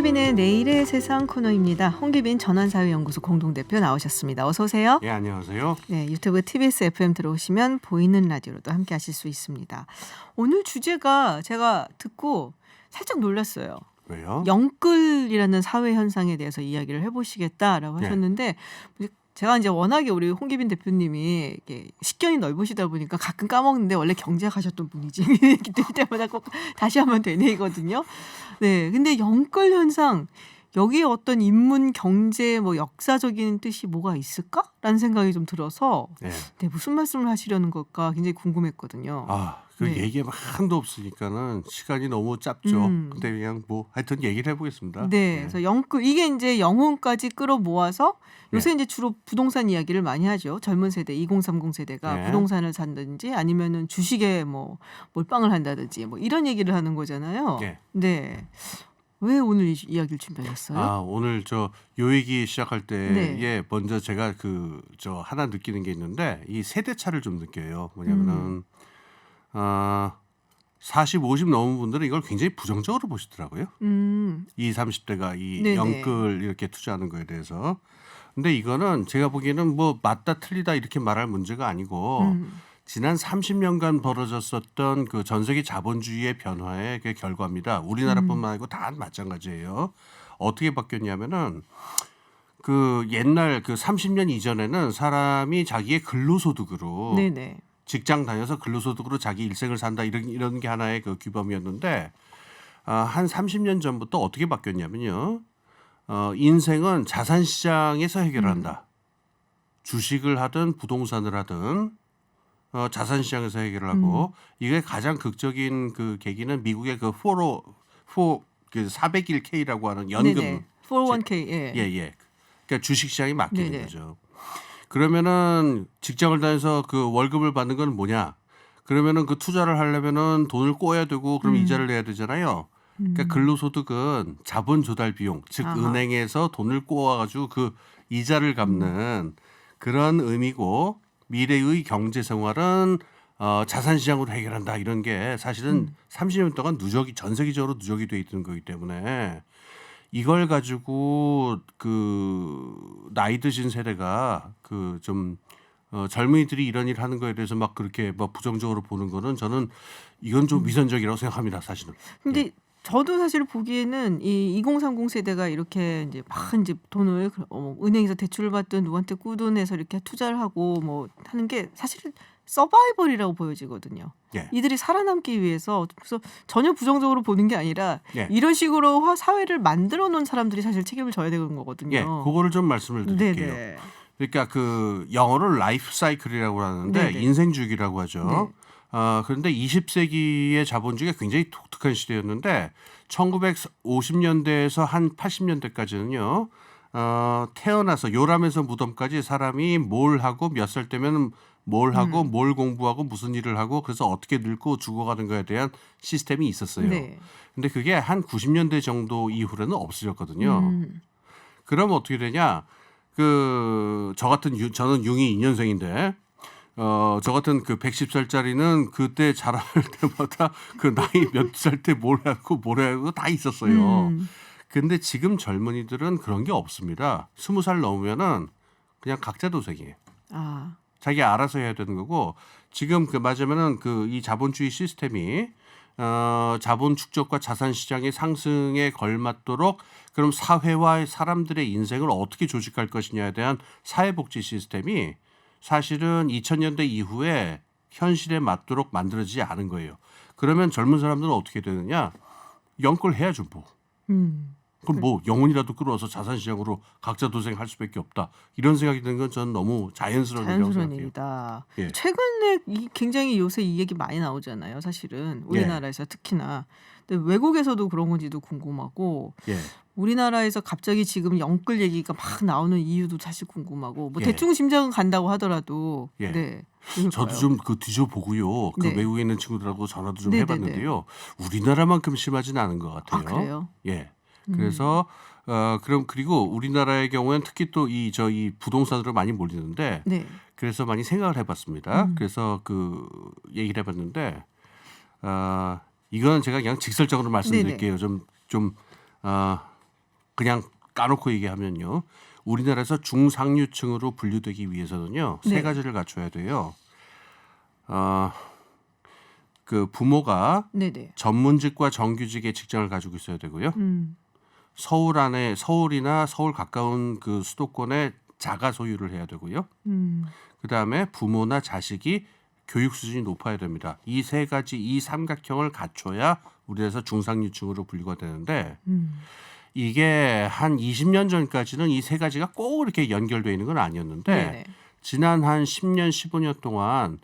홍기빈의 내일의 세상 코너입니다. 홍기빈 전환사회연구소 공동대표 나오셨습니다. 어서 오세요. 예, 안녕하세요. 네, 유튜브 TBS FM 들어오시면 보이는 라디오로도 함께 하실 수 있습니다. 오늘 주제가 제가 듣고 살짝 놀랐어요. 왜요? 영끌이라는 사회 현상에 대해서 이야기를 해보시겠다라고 네. 하셨는데 제가 이제 워낙에 우리 홍기빈 대표님이 이렇게 식견이 넓으시다 보니까 가끔 까먹는데 원래 경제하셨던 분이지 이렇게 될 때마다 꼭 다시 한번 되뇌이거든요. 네, 근데 영끌 현상 여기에 어떤 인문, 경제, 뭐 역사적인 뜻이 뭐가 있을까라는 생각이 좀 들어서 네. 네, 무슨 말씀을 하시려는 걸까 굉장히 궁금했거든요. 그 네. 얘기가 한도 없으니까는 시간이 너무 짧죠. 음. 근데 그냥 뭐 하여튼 얘기를 해보겠습니다. 네, 그래서 영끌 이게 이제 영혼까지 끌어모아서 요새 이제 주로 부동산 이야기를 많이 하죠. 젊은 세대 2030 세대가 네. 부동산을 산다든지 아니면은 주식에 뭐 몰빵을 한다든지 뭐 이런 얘기를 하는 거잖아요. 네. 네. 왜 오늘 이 이야기를 준비하셨어요? 오늘 요 얘기 시작할 때에 네. 먼저 제가 하나 느끼는 게 있는데 이 세대 차를 좀 느껴요. 뭐냐면은 40, 50 넘은 분들은 이걸 굉장히 부정적으로 보시더라고요. 20, 30대가 이 네네. 영끌 이렇게 투자하는 거에 대해서. 근데 이거는 제가 보기에는 뭐 맞다 틀리다 이렇게 말할 문제가 아니고 지난 30년간 벌어졌었던 그 전 세계 자본주의의 변화의 그 결과입니다. 우리나라뿐만 아니고 다 마찬가지예요. 어떻게 바뀌었냐면은 그 옛날 그 30년 이전에는 사람이 자기의 근로소득으로 네네. 직장 다녀서 근로소득으로 자기 일생을 산다 이런 게 하나의 그 규범이었는데 한 30년 전부터 어떻게 바뀌었냐면요. 인생은 자산시장에서 해결한다. 주식을 하든 부동산을 하든 자산시장에서 해결을 하고 이게 가장 극적인 그 계기는 미국의 그 401k라고 하는 연금 네네. 401k. 예. 예. 그러니까 주식시장이 맡기는 네네. 거죠. 그러면은 직장을 다녀서 그 월급을 받는 건 뭐냐? 그러면은 그 투자를 하려면은 돈을 꿔야 되고 그럼 이자를 내야 되잖아요. 그러니까 근로소득은 자본 조달 비용, 즉 아하. 은행에서 돈을 꼬아가지고 그 이자를 갚는 그런 의미고 미래의 경제 생활은 자산시장으로 해결한다 이런 게 사실은 30년 동안 누적이 전 세계적으로 누적이 돼 있던 거기 때문에 이걸 가지고 그 나이 드신 세대가 그 좀 젊은이들이 이런 일 하는 거에 대해서 막 그렇게 막 부정적으로 보는 거는 저는 이건 좀 위선적이라고 생각합니다, 사실은. 근데 저도 사실 보기에는 이 2030 세대가 이렇게 이제 막 이제 돈을 은행에서 대출을 받든 누구한테 꾸돈해서 이렇게 투자를 하고 뭐 하는 게 사실 서바이벌이라고 보여지거든요. 예. 이들이 살아남기 위해서 그래서 전혀 부정적으로 보는 게 아니라 예. 이런 식으로 사회를 만들어 놓은 사람들이 사실 책임을 져야 되는 거거든요. 예, 그거를 좀 말씀을 드릴게요. 네네. 그러니까 그 영어로 라이프 사이클이라고 하는데 네네. 인생 주기라고 하죠. 네. 그런데 20세기의 자본주의가 굉장히 독특한 시대였는데 1950년대에서 한 80년대까지는요. 태어나서 요람에서 무덤까지 사람이 뭘 하고 몇 살 때면 뭘 하고 뭘 공부하고 무슨 일을 하고 그래서 어떻게 늙고 죽어가는 거에 대한 시스템이 있었어요. 네. 근데 그게 한 90년대 정도 이후로는 없어졌거든요. 그럼 어떻게 되냐? 저는 융이 2년생인데 저 같은 그 110살짜리는 그때 자랄 때마다 그 나이 몇 살 때 뭘 하고 다 있었어요. 근데 지금 젊은이들은 그런 게 없습니다. 20살 넘으면은 그냥 각자 도생이에요. 아. 자기 알아서 해야 되는 거고 지금 맞으면은 이 자본주의 시스템이 자본 축적과 자산 시장의 상승에 걸맞도록 그럼 사회와 사람들의 인생을 어떻게 조직할 것이냐에 대한 사회복지 시스템이 사실은 2000년대 이후에 현실에 맞도록 만들어지지 않은 거예요. 그러면 젊은 사람들은 어떻게 되느냐? 영끌 해야죠 뭐. 그럼 뭐 영혼이라도 끌어와서 자산시장으로 각자 도생할 수밖에 없다. 이런 생각이 드는 건 저는 너무 자연스러운 일이라고 생각해요. 일이다. 예. 최근에 굉장히 요새 이 얘기 많이 나오잖아요. 사실은 우리나라에서 특히나. 근데 외국에서도 그런 건지도 궁금하고 예. 우리나라에서 갑자기 지금 영끌 얘기가 막 나오는 이유도 사실 궁금하고 뭐 예. 대충 심장은 간다고 하더라도 예. 네. 저도 좀 뒤져보고요. 네. 외국에 있는 친구들하고 전화도 좀 네네네. 해봤는데요. 우리나라만큼 심하진 않은 것 같아요. 아, 그래요? 예. 그래서 그리고 우리나라의 경우에는 특히 또 이 부동산으로 많이 몰리는데 네. 그래서 많이 생각을 해봤습니다. 그래서 얘기를 해봤는데 이거는 제가 그냥 직설적으로 말씀드릴게요. 좀 그냥 까놓고 얘기하면요. 우리나라에서 중상류층으로 분류되기 위해서는요. 세 네. 가지를 갖춰야 돼요. 그 부모가 네네. 전문직과 정규직의 직장을 가지고 있어야 되고요. 서울이나 서울 가까운 그 수도권에 자가 소유를 해야 되고요. 그다음에 부모나 자식이 교육 수준이 높아야 됩니다. 이 세 가지 이 삼각형을 갖춰야 우리나라에서 중상류층으로 분류가 되는데 이게 한 20년 전까지는 이 세 가지가 꼭 이렇게 연결되어 있는 건 아니었는데 네네. 지난 한 10년, 15년 동안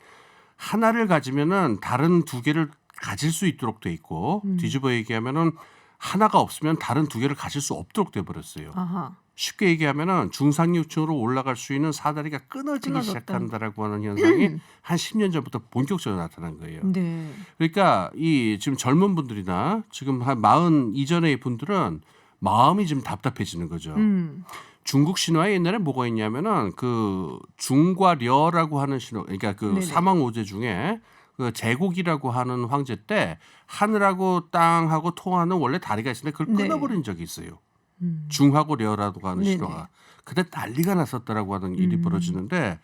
하나를 가지면은 다른 두 개를 가질 수 있도록 돼 있고 뒤집어 얘기하면은 하나가 없으면 다른 두 개를 가질 수 없도록 돼 버렸어요. 아하. 쉽게 얘기하면은 중상류층으로 올라갈 수 있는 사다리가 끊어지기 끊어졌다. 시작한다라고 하는 현상이 한 10년 전부터 본격적으로 나타난 거예요. 네. 그러니까 이 지금 젊은 분들이나 지금 한 40 이전의 분들은 마음이 좀 답답해지는 거죠. 중국 신화에 옛날에 뭐가 있냐면은 그 중과 려라고 하는 신화, 그러니까 그 네네. 사망 오제 중에 그 제국이라고 하는 황제 때 하늘하고 땅하고 통하는 원래 다리가 있었는데 그걸 네. 끊어버린 적이 있어요. 중하고 려라고 하는 네네. 신화가. 그때 난리가 났었다라고 하는 일이 벌어지는데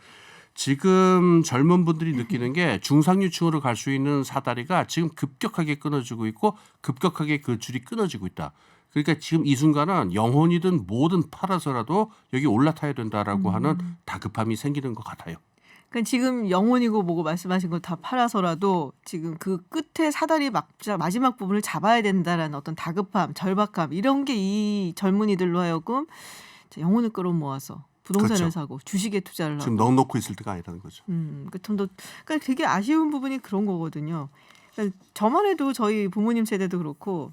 지금 젊은 분들이 느끼는 게 중상류층으로 갈 수 있는 사다리가 지금 급격하게 끊어지고 있고 급격하게 그 줄이 끊어지고 있다. 그러니까 지금 이 순간은 영혼이든 뭐든 팔아서라도 여기 올라타야 된다라고 하는 다급함이 생기는 것 같아요. 그러니까 지금 영혼이고 뭐고 말씀하신 거 다 팔아서라도 지금 그 끝에 사다리 마지막 부분을 잡아야 된다라는 어떤 다급함, 절박함 이런 게 이 젊은이들로 하여금 영혼을 끌어모아서 부동산을 그렇죠. 사고 주식에 투자를 지금 하고. 넉넉고 있을 때가 아니라는 거죠. 그러니까 되게 아쉬운 부분이 그런 거거든요. 그러니까 저만 해도 저희 부모님 세대도 그렇고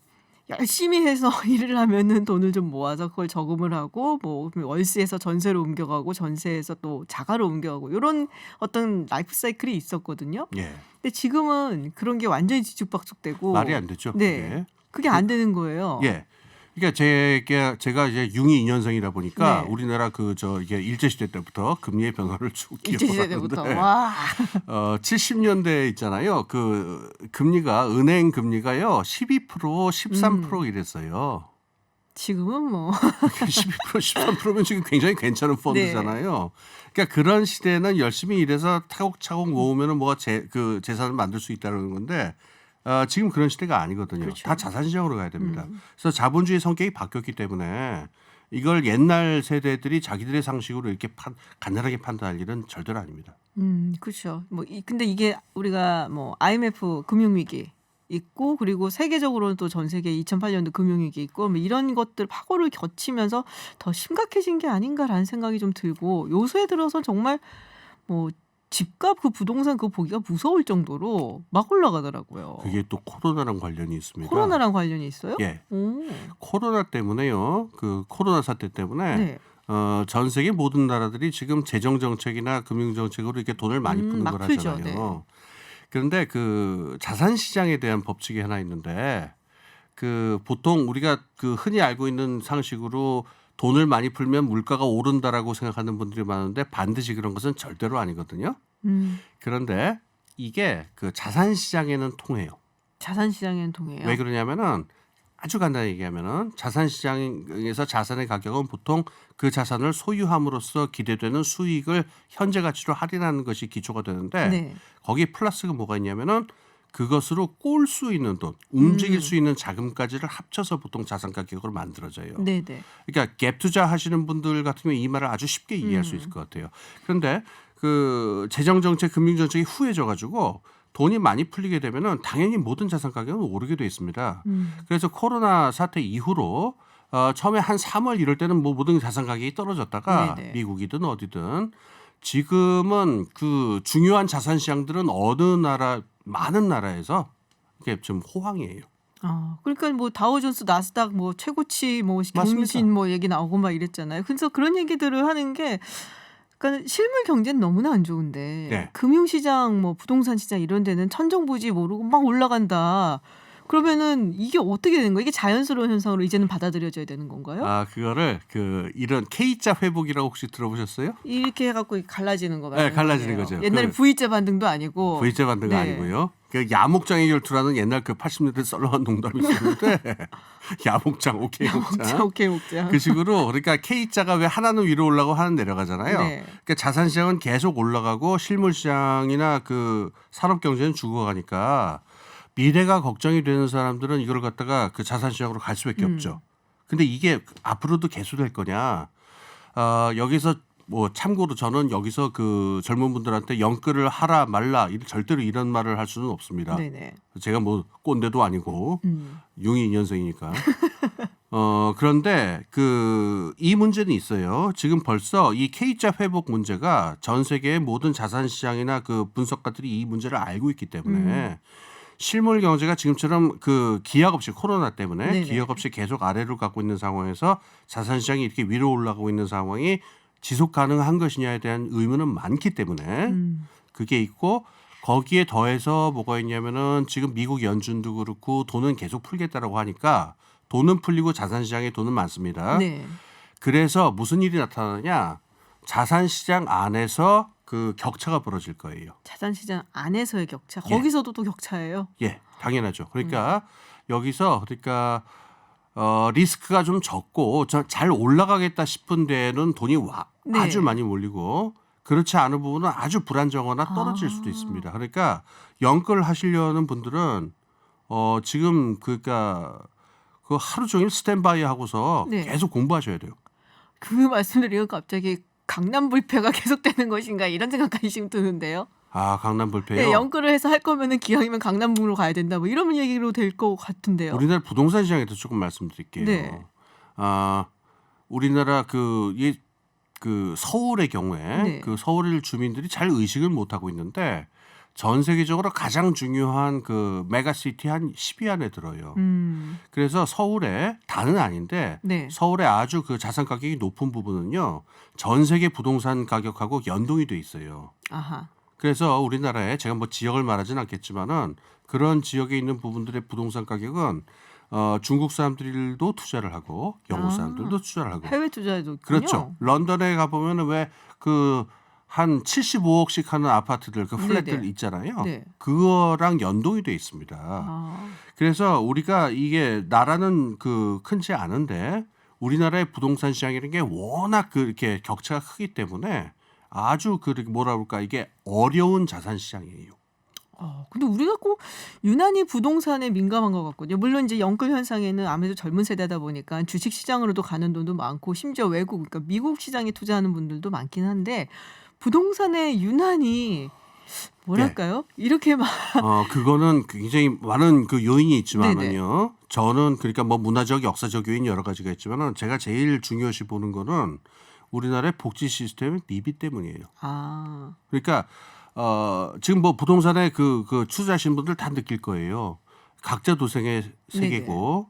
열심히 해서 일을 하면은 돈을 좀 모아서 그걸 저금을 하고 뭐 월세에서 전세로 옮겨가고 전세에서 또 자가로 옮겨가고 이런 어떤 라이프 사이클이 있었거든요. 예. 근데 지금은 그런 게 완전히 뒤죽박죽되고 말이 안 되죠. 네, 그게 안 되는 거예요. 예. 그러니까 제가 이제 융이 2년생이다 보니까 네. 우리나라 이게 일제 시대 때부터 금리의 변화를 쭉 일제시대 때부터 기억하는데 와 70년대 있잖아요. 그 금리가 은행 금리가요 12% 13% 이랬어요. 지금은 뭐 12% 13%면 지금 굉장히 괜찮은 펀드잖아요. 그러니까 그런 시대는 열심히 일해서 차곡차곡 모으면은 뭐가 그 재산을 만들 수 있다는 건데 지금 그런 시대가 아니거든요. 그렇죠. 다 자산시장으로 가야 됩니다. 그래서 자본주의 성격이 바뀌었기 때문에 이걸 옛날 세대들이 자기들의 상식으로 이렇게 간단하게 판단할 일은 절대로 아닙니다. 그렇죠. 근데 이게 우리가 뭐 IMF 금융위기 있고 그리고 세계적으로는 또 전 세계 2008년도 금융위기 있고 뭐 이런 것들 파고를 겨치면서 더 심각해진 게 아닌가라는 생각이 좀 들고 요새 들어서 정말 뭐 집값 그 부동산 그거 보기가 무서울 정도로 막 올라가더라고요. 그게 또 코로나랑 관련이 있습니다. 코로나랑 관련이 있어요? 예. 오. 코로나 때문에요. 그 코로나 사태 때문에 네. 전 세계 모든 나라들이 지금 재정 정책이나 금융 정책으로 이렇게 돈을 많이 푸는 막 걸 풀죠. 하잖아요. 그런데 그 자산 시장에 대한 법칙이 하나 있는데 그 보통 우리가 그 흔히 알고 있는 상식으로 돈을 많이 풀면 물가가 오른다라고 생각하는 분들이 많은데 반드시 그런 것은 절대로 아니거든요. 그런데 이게 그 자산 시장에는 통해요. 자산 시장에는 통해요. 왜 그러냐면은 아주 간단히 얘기하면은 자산 시장에서 자산의 가격은 보통 그 자산을 소유함으로써 기대되는 수익을 현재 가치로 할인하는 것이 기초가 되는데 네. 거기 플러스가 뭐가 있냐면은 그것으로 꼴 수 있는 돈, 움직일 수 있는 자금까지를 합쳐서 보통 자산 가격으로 만들어져요. 네네. 그러니까 갭 투자하시는 분들 같은 경우에 이 말을 아주 쉽게 이해할 수 있을 것 같아요. 그런데 그 재정 정책, 금융 정책이 후해져 가지고 돈이 많이 풀리게 되면은 당연히 모든 자산 가격은 오르게 돼 있습니다. 그래서 코로나 사태 이후로 처음에 한 3월 이럴 때는 뭐 모든 자산 가격이 떨어졌다가 네네. 미국이든 어디든 지금은 그 중요한 자산 시장들은 어느 나라 많은 나라에서 이게 좀 호황이에요. 그러니까 뭐 다우존스 나스닥 뭐 최고치 뭐 맞습니다. 경신 뭐 얘기 나오고 막 이랬잖아요. 그래서 그런 얘기들을 하는 게 그러니까 실물 경제는 너무나 안 좋은데 네. 금융시장 뭐 부동산 시장 이런 데는 천정부지 모르고 막 올라간다. 그러면은 이게 어떻게 되는 거예요? 이게 자연스러운 현상으로 이제는 받아들여져야 되는 건가요? 아 그거를 이런 K자 회복이라고 혹시 들어보셨어요? 이렇게 해갖고 갈라지는 거 네, 말하는 갈라지는 거네요. 거죠. 옛날에 그 V자 반등도 아니고. V자 반등은 네. 아니고요. 그 야목장의 결투라는 옛날 그 80년대 썰렁한 농담이 있었는데 야목장, 오케이 목자, 목장. 오케이 목자. 그 식으로 그러니까 K자가 왜 하나는 위로 올라가고 하나는 내려가잖아요. 네. 그러니까 자산 시장은 계속 올라가고 실물 시장이나 그 산업 경제는 죽어가니까 미래가 걱정이 되는 사람들은 이걸 갖다가 그 자산 시장으로 갈 수밖에 없죠. 근데 이게 앞으로도 계속될 거냐? 여기서 뭐 참고로 저는 여기서 그 젊은 분들한테 영끌을 하라 말라 절대로 이런 말을 할 수는 없습니다. 네네. 제가 뭐 꼰대도 아니고 융이 2년생이니까. 그런데 이 문제는 있어요. 지금 벌써 이 K자 회복 문제가 전 세계의 모든 자산 시장이나 그 분석가들이 이 문제를 알고 있기 때문에 실물 경제가 지금처럼 그 기약 없이 코로나 때문에 네네. 기약 없이 계속 아래로 가고 있는 상황에서 자산 시장이 이렇게 위로 올라가고 있는 상황이 지속 가능한 것이냐에 대한 의문은 많기 때문에 그게 있고 거기에 더해서 뭐가 있냐면은 지금 미국 연준도 그렇고 돈은 계속 풀겠다라고 하니까 돈은 풀리고 자산 시장에 돈은 많습니다. 네. 그래서 무슨 일이 나타나냐? 자산 시장 안에서 그 격차가 벌어질 거예요. 자산시장 안에서의 격차. 예. 거기서도 또 격차예요. 예, 당연하죠. 그러니까 여기서 리스크가 좀 적고 잘 올라가겠다 싶은 데는 돈이 네. 아주 많이 몰리고 그렇지 않은 부분은 아주 불안정하거나 떨어질 수도 있습니다. 그러니까 영끌 하시려는 분들은 지금 그러니까 그 하루 종일 스탠바이 하고서 네. 계속 공부하셔야 돼요. 그 말씀드리면 갑자기 강남 불패가 계속되는 것인가 이런 생각까지 지금 드는데요. 아, 강남 불패요. 네, 영끌을 해서 할 거면은 기왕이면 강남북으로 가야 된다. 뭐 이런 얘기로 될 것 같은데요. 우리나라 부동산 시장에 대해서 조금 말씀드릴게요. 네. 우리나라 그 서울의 경우에 네. 그 서울 주민들이 잘 의식을 못 하고 있는데 전 세계적으로 가장 중요한 그 메가시티 한 10위 안에 들어요. 그래서 서울에 다는 아닌데 네. 서울에 아주 그 자산 가격이 높은 부분은요. 전 세계 부동산 가격하고 연동이 돼 있어요. 아하. 그래서 우리나라에 제가 뭐 지역을 말하지는 않겠지만은 그런 지역에 있는 부분들의 부동산 가격은 중국 사람들도 투자를 하고 영국 사람들도 투자를 하고 해외 투자에도 있군요. 그렇죠. 런던에 가 보면은 왜 그 한 75억씩 하는 아파트들 그 플랫들 네네. 있잖아요. 네. 그거랑 연동이 돼 있습니다. 아. 그래서 우리가 이게 나라는 그 큰지 않은데 우리나라의 부동산 시장이라는 게 워낙 그렇게 격차가 크기 때문에 아주 뭐라 그럴까 이게 어려운 자산 시장이에요. 근데 우리가 꼭 유난히 부동산에 민감한 것 같거든요. 물론 이제 영끌 현상에는 아무래도 젊은 세대다 보니까 주식 시장으로도 가는 돈도 많고 심지어 외국, 그러니까 미국 시장에 투자하는 분들도 많긴 한데 부동산에 유난히 뭐랄까요? 이렇게 막 그거는 굉장히 많은 그 요인이 있지만은요. 네네. 저는 그러니까 뭐 문화적, 역사적 요인 여러 가지가 있지만은 제가 제일 중요시 보는 거는 우리나라의 복지 시스템의 미비 때문이에요. 아. 그러니까 지금 뭐 부동산에 그 투자하신 분들 다 느낄 거예요. 각자 도생의 세계고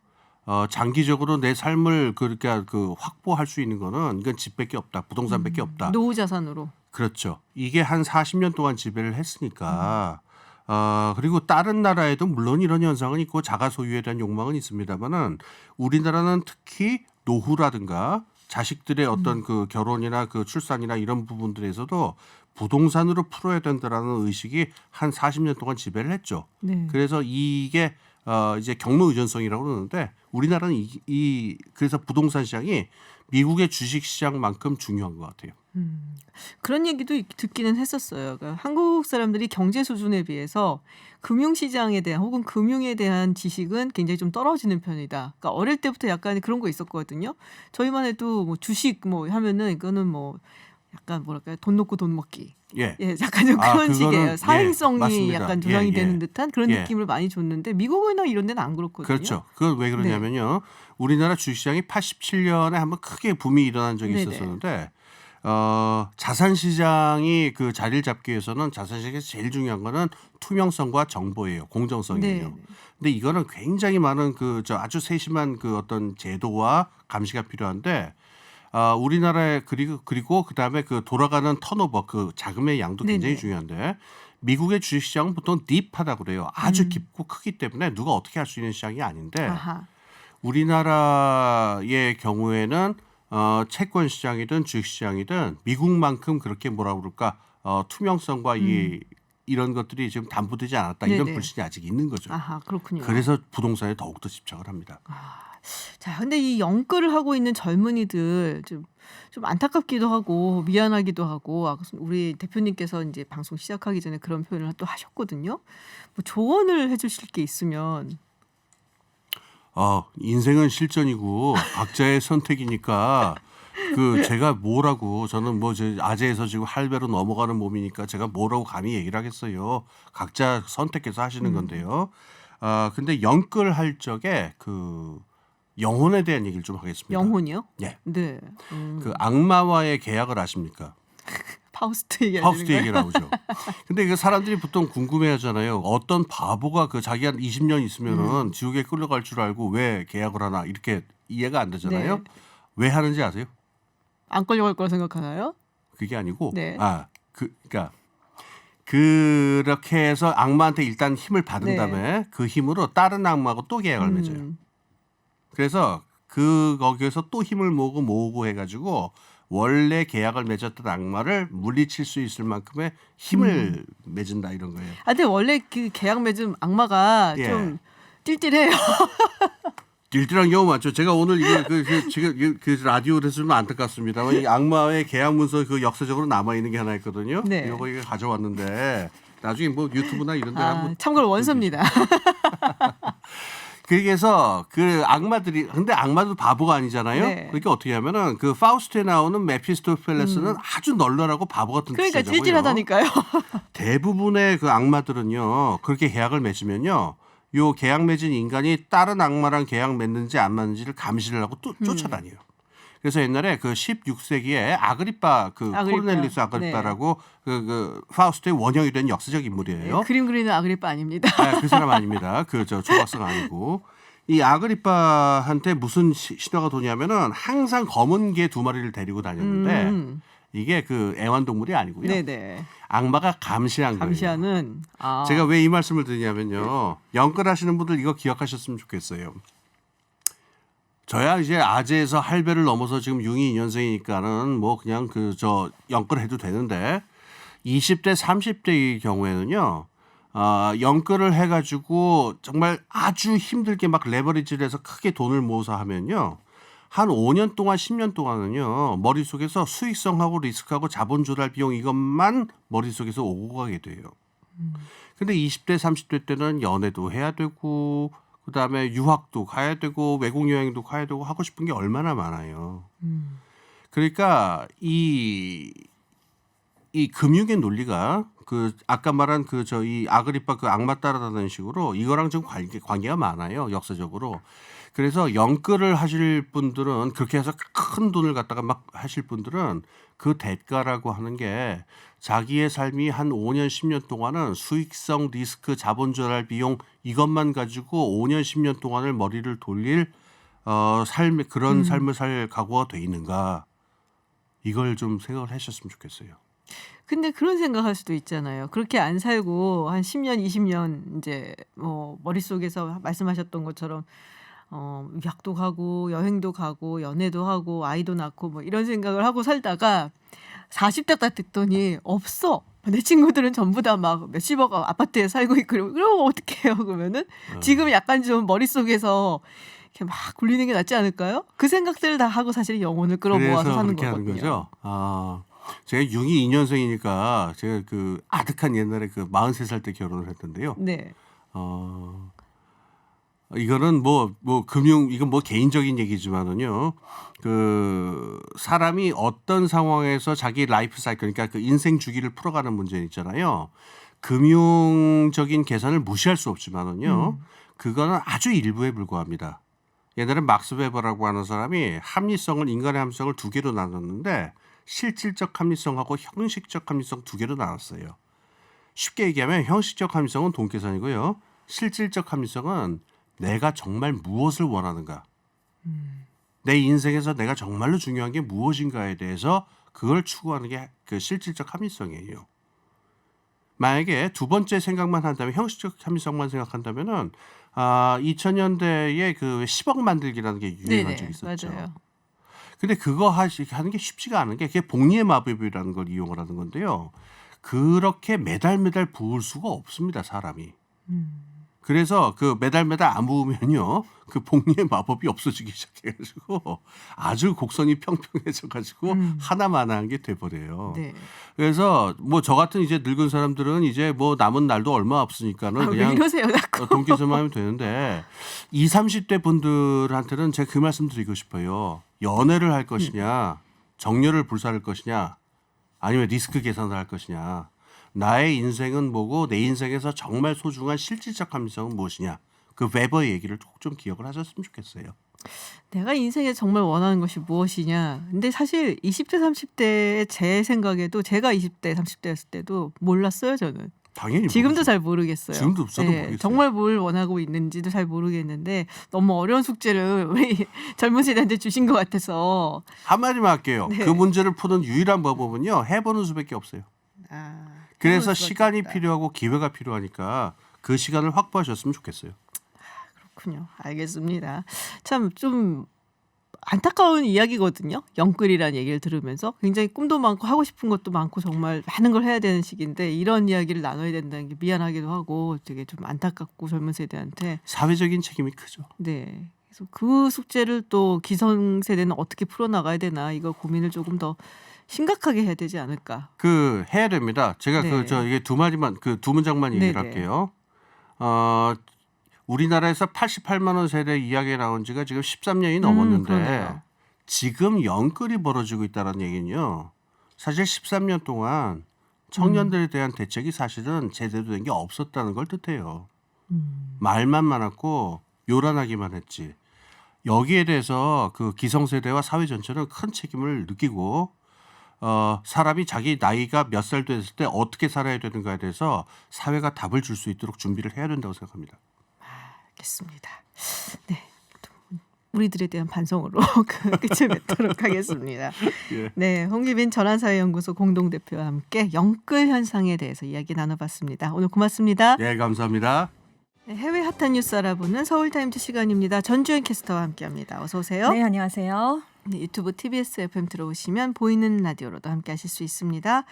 장기적으로 내 삶을 그러니까 확보할 수 있는 거는 이건 집밖에 없다. 부동산밖에 없다. 노후 자산으로. 그렇죠. 이게 한 40년 동안 지배를 했으니까 그리고 다른 나라에도 물론 이런 현상은 있고 자가 소유에 대한 욕망은 있습니다만은 우리나라는 특히 노후라든가 자식들의 어떤 그 결혼이나 그 출산이나 이런 부분들에서도 부동산으로 풀어야 된다라는 의식이 한 40년 동안 지배를 했죠. 네. 그래서 이게 이제 경로 의존성이라고 그러는데 우리나라는 그래서 부동산 시장이 미국의 주식 시장만큼 중요한 것 같아요. 그런 얘기도 듣기는 했었어요. 그러니까 한국 사람들이 경제 수준에 비해서 금융시장에 대한 혹은 금융에 대한 지식은 굉장히 좀 떨어지는 편이다. 그러니까 어릴 때부터 약간 그런 거 있었거든요. 저희만 해도 뭐 주식 뭐 하면은 이거는 뭐 약간 뭐랄까요, 돈 놓고 돈 먹기. 예. 예, 약간 좀 그런 그거는, 식이에요. 사행성이 맞습니다. 약간 조장이 예. 되는 듯한 그런 예. 느낌을 많이 줬는데 미국이나 이런 데는 안 그렇거든요. 그렇죠. 그건 왜 그러냐면요. 우리나라 주식시장이 87년에 한번 크게 붐이 일어난 적이 네네. 있었는데 자산 시장이 그 자리를 잡기 위해서는 자산 시장에서 제일 중요한 거는 투명성과 정보예요. 공정성이에요. 네. 근데 이거는 굉장히 많은 아주 세심한 그 어떤 제도와 감시가 필요한데 우리나라에 그리고 그다음에 그 돌아가는 턴오버 그 자금의 양도 굉장히 네네. 중요한데 미국의 주식시장은 보통 딥하다고 그래요. 아주 깊고 크기 때문에 누가 어떻게 할 수 있는 시장이 아닌데 아하. 우리나라의 경우에는 채권 시장이든 주식 시장이든 미국만큼 그렇게 뭐라 그럴까 투명성과 이런 것들이 지금 담보되지 않았다 이런 네네. 불신이 아직 있는 거죠. 아하, 그렇군요. 그래서 부동산에 더욱더 집착을 합니다. 자, 근데 이 영끌을 하고 있는 젊은이들 좀 안타깝기도 하고 미안하기도 하고 우리 대표님께서 이제 방송 시작하기 전에 그런 표현을 또 하셨거든요. 뭐 조언을 해주실 게 있으면. 인생은 실전이고 각자의 선택이니까 제가 뭐라고 저는 뭐 아재에서 지금 할배로 넘어가는 몸이니까 제가 뭐라고 감히 얘기를 하겠어요. 각자 선택해서 하시는 건데요. 근데 영끌할 적에 영혼에 대한 얘기를 좀 하겠습니다. 영혼이요? 예. 네. 악마와의 계약을 아십니까? 파우스트 얘기하는 파우스트 거예요? 얘기 나오죠. 근데 이거 사람들이 보통 궁금해하잖아요. 어떤 바보가 자기 한 20년 있으면은 지옥에 끌려갈 줄 알고 왜 계약을 하나 이렇게 이해가 안 되잖아요. 네. 왜 하는지 아세요? 안 끌려갈 거라 생각하나요? 그게 아니고 네. 그러니까 그렇게 해서 악마한테 일단 힘을 받은 네. 다음에 그 힘으로 다른 악마하고 또 계약을 맺어요. 그래서 거기에서 또 힘을 모으고 해가지고 원래 계약을 맺었던 악마를 물리칠 수 있을 만큼의 힘을 맺은다 이런 거예요. 근데 원래 그 계약 맺은 악마가 예. 좀 띨띨해요. 딜딜한 경우 많죠. 제가 오늘 이게 지금 라디오를 해서 좀 안타깝습니다만 이 악마의 계약 문서 역사적으로 남아 있는 게 하나 있거든요. 네. 이거 가져왔는데 나중에 뭐 유튜브나 이런 데 한번 참고로 원서입니다. 그래서 악마들이 근데 악마도 바보가 아니잖아요. 네. 그러니까 어떻게 하면은 파우스트에 나오는 메피스토펠레스는 아주 널널하고 바보 같은 그러니까 주제자고요. 찔찔하다니까요. 대부분의 악마들은요 그렇게 계약을 맺으면요 요 계약 맺은 인간이 다른 악마랑 계약 맺는지 안 맺는지를 감시를 하고 또 쫓아다녀요. 그래서 옛날에 16세기에 아그리파 코르넬리스 아그리파라고 파우스트의 원형이 된 역사적 인물이에요. 네, 그림 그리는 아그리파 아닙니다. 그 사람 아닙니다. 조각상 아니고 이 아그리파한테 무슨 신화가 도냐면은 항상 검은 개 2마리를 데리고 다녔는데 이게 애완동물이 아니고요. 네네. 악마가 감시한 거예요. 감시하는. 제가 왜 이 말씀을 드리냐면요. 영끌하시는 분들 이거 기억하셨으면 좋겠어요. 저야 이제 아재에서 할배를 넘어서 지금 62년생이니까는 뭐 그냥 영끌해도 되는데 20대 30대의 경우에는요. 영끌을 해가지고 정말 아주 힘들게 막 레버리지를 해서 크게 돈을 모아서 하면요. 한 5년 동안 10년 동안은요. 머릿속에서 수익성하고 리스크하고 자본 조달 비용 이것만 머릿속에서 오고 가게 돼요. 근데 20대 30대 때는 연애도 해야 되고 그다음에 유학도 가야 되고 외국 여행도 가야 되고 하고 싶은 게 얼마나 많아요. 그러니까 이 금융의 논리가 아까 말한 이 아그리파 악마 따라다니는 식으로 이거랑 좀 관계가 많아요. 역사적으로. 그래서 영끌을 하실 분들은 그렇게 해서 큰 돈을 갖다가 막 하실 분들은 그 대가라고 하는 게 자기의 삶이 한 5년 10년 동안은 수익성 리스크 자본 조달 비용 이것만 가지고 5년 10년 동안을 머리를 돌릴 그런 삶을 살 각오가 돼 있는가 이걸 좀 생각을 하셨으면 좋겠어요. 근데 그런 생각할 수도 있잖아요. 그렇게 안 살고 한 10년, 20년 이제 머릿속에서 말씀하셨던 것처럼 유학도 가고 여행도 가고 연애도 하고 아이도 낳고 뭐 이런 생각을 하고 살다가 40대 딱 됐더니 없어. 내 친구들은 전부 다 막 몇십억 아파트에 살고 있고 그러면 어떻게 해요? 그러면은 지금 약간 좀 머릿속에서 이렇게 막 굴리는 게 낫지 않을까요? 그 생각들을 다 하고 사실 영혼을 끌어모아서 사는 그렇게 거거든요. 하는 거죠. 제가 62년생이니까 제가 아득한 옛날에 43살 때 결혼을 했던데요. 네. 이거는 이건 개인적인 얘기지만은요. 사람이 어떤 상황에서 자기 라이프 사이클 그러니까 인생 주기를 풀어가는 문제 있잖아요. 금융적인 계산을 무시할 수 없지만은요. 그거는 아주 일부에 불과합니다. 옛날에 막스 베버라고 하는 사람이 인간의 합리성을 2개로 나눴는데 실질적 합리성하고 형식적 합리성 2개로 나눴어요. 쉽게 얘기하면 형식적 합리성은 돈 계산이고요. 실질적 합리성은 내가 정말 무엇을 원하는가. 내 인생에서 내가 정말로 중요한 게 무엇인가에 대해서 그걸 추구하는 게 실질적 합리성이에요. 만약에 두 번째 생각만 한다면 형식적 합리성만 생각한다면은 2000년대에 그 10억 만들기라는 게 유행한 적이 있었죠. 맞아요. 근데 그거 하는 게 쉽지가 않은 게 그게 복리의 마법이라는 걸 이용을 하는 건데요. 그렇게 매달 부을 수가 없습니다, 사람이. 그래서 그 매달 안 부으면요, 그 복리의 마법이 없어지기 시작해가지고 아주 곡선이 평평해져가지고 하나만한 게 돼버려요. 네. 그래서 뭐 저 같은 이제 늙은 사람들은 이제 뭐 남은 날도 얼마 없으니까는 왜 그냥 이러세요, 자꾸. 돈기서만 하면 되는데 20, 30대 분들한테는 제가 그 말씀 드리고 싶어요. 연애를 할 것이냐, 정렬을 불사할 것이냐, 아니면 리스크 계산을 할 것이냐. 나의 인생은 뭐고 내 인생에서 정말 소중한 실질적 합리성은 무엇이냐. 그 웨버의 얘기를 꼭 좀 기억을 하셨으면 좋겠어요. 내가 인생에 정말 원하는 것이 무엇이냐. 근데 사실 20대, 30대의 제 생각에도 제가 20대, 30대였을 때도 몰랐어요, 저는. 당연히 지금도 모르죠. 잘 모르겠어요. 지금도 저도 모르겠어요. 정말 뭘 원하고 있는지도 잘 모르겠는데 너무 어려운 숙제를 우리 젊은 세대한테 주신 것 같아서. 한마디만 할게요. 네. 그 문제를 푸는 유일한 방법은요. 해보는 수밖에 없어요. 그래서 해볼 수밖에 시간이 없다. 필요하고 기회가 필요하니까 그 시간을 확보하셨으면 좋겠어요. 그렇군요. 알겠습니다. 참 좀 안타까운 이야기거든요. 영끌이라는 얘기를 들으면서 굉장히 꿈도 많고 하고 싶은 것도 많고 정말 많은 걸 해야 되는 시기인데 이런 이야기를 나눠야 된다는 게 미안하기도 하고 되게 좀 안타깝고 젊은 세대한테. 사회적인 책임이 크죠. 네. 그래서 그 숙제를 또 기성세대는 어떻게 풀어나가야 되나 이거 고민을 조금 더 심각하게 해야 되지 않을까. 그 해야 됩니다. 제가 네. 이게 두 문장만 얘기를 네네. 할게요. 우리나라에서 88만 원 세대 이야기가 나온 지가 지금 13년이 넘었는데 그러네요. 지금 영끌이 벌어지고 있다는 얘기는요. 사실 13년 동안 청년들에 대한 대책이 사실은 제대로 된 게 없었다는 걸 뜻해요. 말만 많았고 요란하기만 했지. 여기에 대해서 그 기성세대와 사회 전체는 큰 책임을 느끼고 사람이 자기 나이가 몇 살 됐을 때 어떻게 살아야 되는가에 대해서 사회가 답을 줄 수 있도록 준비를 해야 된다고 생각합니다. 알겠습니다. 네. 우리들에 대한 반성으로 끝을 맺도록 하겠습니다. 예. 네, 홍기빈 전환사회연구소 공동대표와 함께 영끌 현상에 대해서 이야기 나눠봤습니다. 오늘 고맙습니다. 네, 감사합니다. 네, 해외 핫한 뉴스 알아보는 서울타임즈 시간입니다. 전주현 캐스터와 함께합니다. 어서 오세요. 네, 안녕하세요. 네, 유튜브 TBS FM 들어오시면 보이는 라디오로도 함께하실 수 있습니다.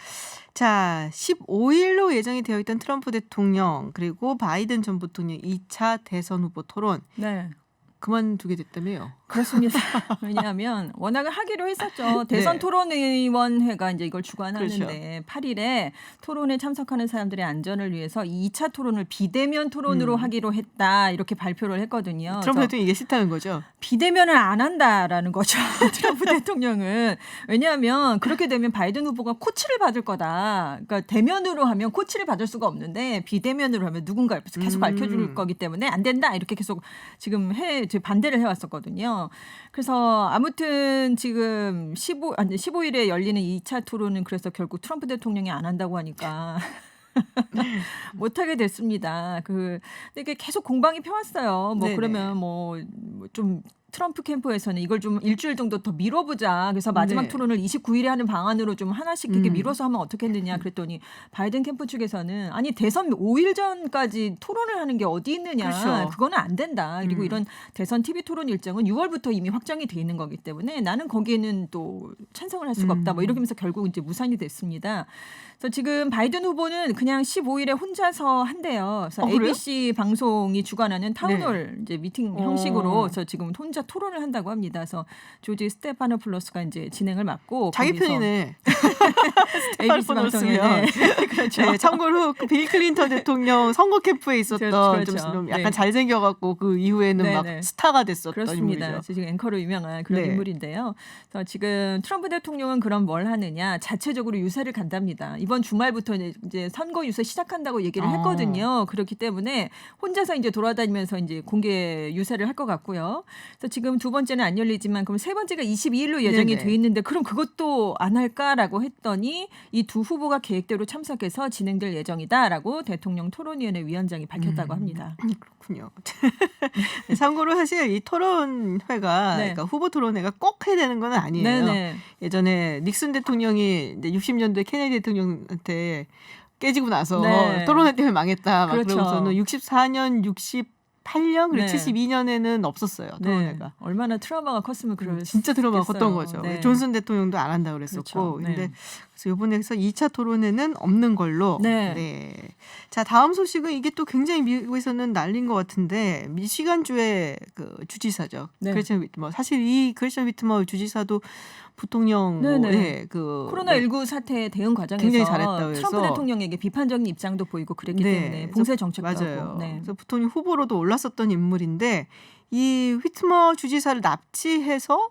자, 15일로 예정이 되어 있던 트럼프 대통령 그리고 바이든 전 부통령 2차 대선 후보 토론 네, 그만두게 됐다며요. 그렇습니다. 왜냐하면 워낙을 하기로 했었죠. 대선 네. 토론위원회가 이제 이걸 주관하는데 그렇죠. 8일에 토론에 참석하는 사람들의 안전을 위해서 2차 토론을 비대면 토론으로 하기로 했다 이렇게 발표를 했거든요. 트럼프 그래서 대통령이 이게 싫다는 거죠. 비대면을 안 한다라는 거죠. 트럼프 대통령은. 왜냐하면 그렇게 되면 바이든 후보가 코치를 받을 거다. 그러니까 대면으로 하면 코치를 받을 수가 없는데 비대면으로 하면 누군가 계속 밝혀줄 거기 때문에 안 된다. 이렇게 계속 지금 반대를 해왔었거든요. 그래서 아무튼 지금 15일에 열리는 2차 토론은 그래서 결국 트럼프 대통령이 안 한다고 하니까 못하게 됐습니다. 근데 이게 계속 공방이 펴왔어요. 뭐 네네. 그러면 좀 트럼프 캠프에서는 이걸 좀 일주일 정도 더 미뤄보자. 그래서 마지막 네. 토론을 29일에 하는 방안으로 좀 하나씩 이렇게 미뤄서 하면 어떻겠느냐 그랬더니 바이든 캠프 측에서는 아니 대선 5일 전까지 토론을 하는 게 어디 있느냐. 그렇죠. 그거는 안 된다. 그리고 이런 대선 TV 토론 일정은 6월부터 이미 확정이 돼 있는 거기 때문에 나는 거기에는 또 찬성을 할 수가 없다. 뭐 이렇게 하면서 결국 이제 무산이 됐습니다. 그래서 지금 바이든 후보는 그냥 15일에 혼자서 한대요. 그래서 그래요? ABC 방송이 주관하는 타운홀 이제 미팅 형식으로 그래서 지금 혼자 토론을 한다고 합니다. 그래서 조지 스테파노플로스가 이제 진행을 맡고 자기 거기서 편이네. ABC 방송에 스테파노플로스면. 그렇죠. 네, 참고로 그 빌 클린턴 대통령 선거 캠프에 있었던 그렇죠. 좀 약간 네. 잘생겨갖고 그 이후에는 네, 막 네. 스타가 됐었던 그렇습니다. 인물이죠. 지금 앵커로 유명한 그런 네. 인물인데요. 그래서 지금 트럼프 대통령은 그럼 뭘 하느냐? 자체적으로 유세를 간답니다. 이번 주말부터 이제 선거 유세 시작한다고 얘기를 했거든요. 그렇기 때문에 혼자서 이제 돌아다니면서 이제 공개 유세를 할 것 같고요. 그래서 지금 두 번째는 안 열리지만 그럼 세 번째가 22일로 예정이 네네. 돼 있는데 그럼 그것도 안 할까라고 했더니 이 두 후보가 계획대로 참석해서 진행될 예정이다라고 대통령 토론위원회 위원장이 밝혔다고 합니다. 그렇군요. 참고로 사실 이 토론회가 네. 그러니까 후보 토론회가 꼭 해야 되는 건 아니에요. 네네. 예전에 닉슨 대통령이 이제 60년대 케네디 대통령한테 깨지고 나서 네. 토론회 때문에 망했다. 막 그렇죠. 그러고서는 64년, 68년, 그리고 네. 72년에는 없었어요. 토론회가. 네. 얼마나 트라우마가 컸으면 그럴 진짜 드라마가 컸던 거죠. 네. 존슨 대통령도 안 한다 그랬었고. 그렇죠. 네. 근데 그래서 이번에서 2차 토론회는 없는 걸로. 네. 자, 다음 소식은 이게 또 굉장히 미국에서는 난리인 것 같은데 미시간주의 그 주지사죠. 네. 그레션 위트머. 사실 이 그레션 위트머 주지사도 부통령 네네. 그 코로나19 사태 대응 과정에서 굉장히 잘했다 그래서. 트럼프 대통령에게 비판적인 입장도 보이고 그랬기 때문에 봉쇄 정책도 맞아요. 하고. 네. 그래서 부통령 후보로도 올랐었던 인물인데 이 휘트머 주지사를 납치해서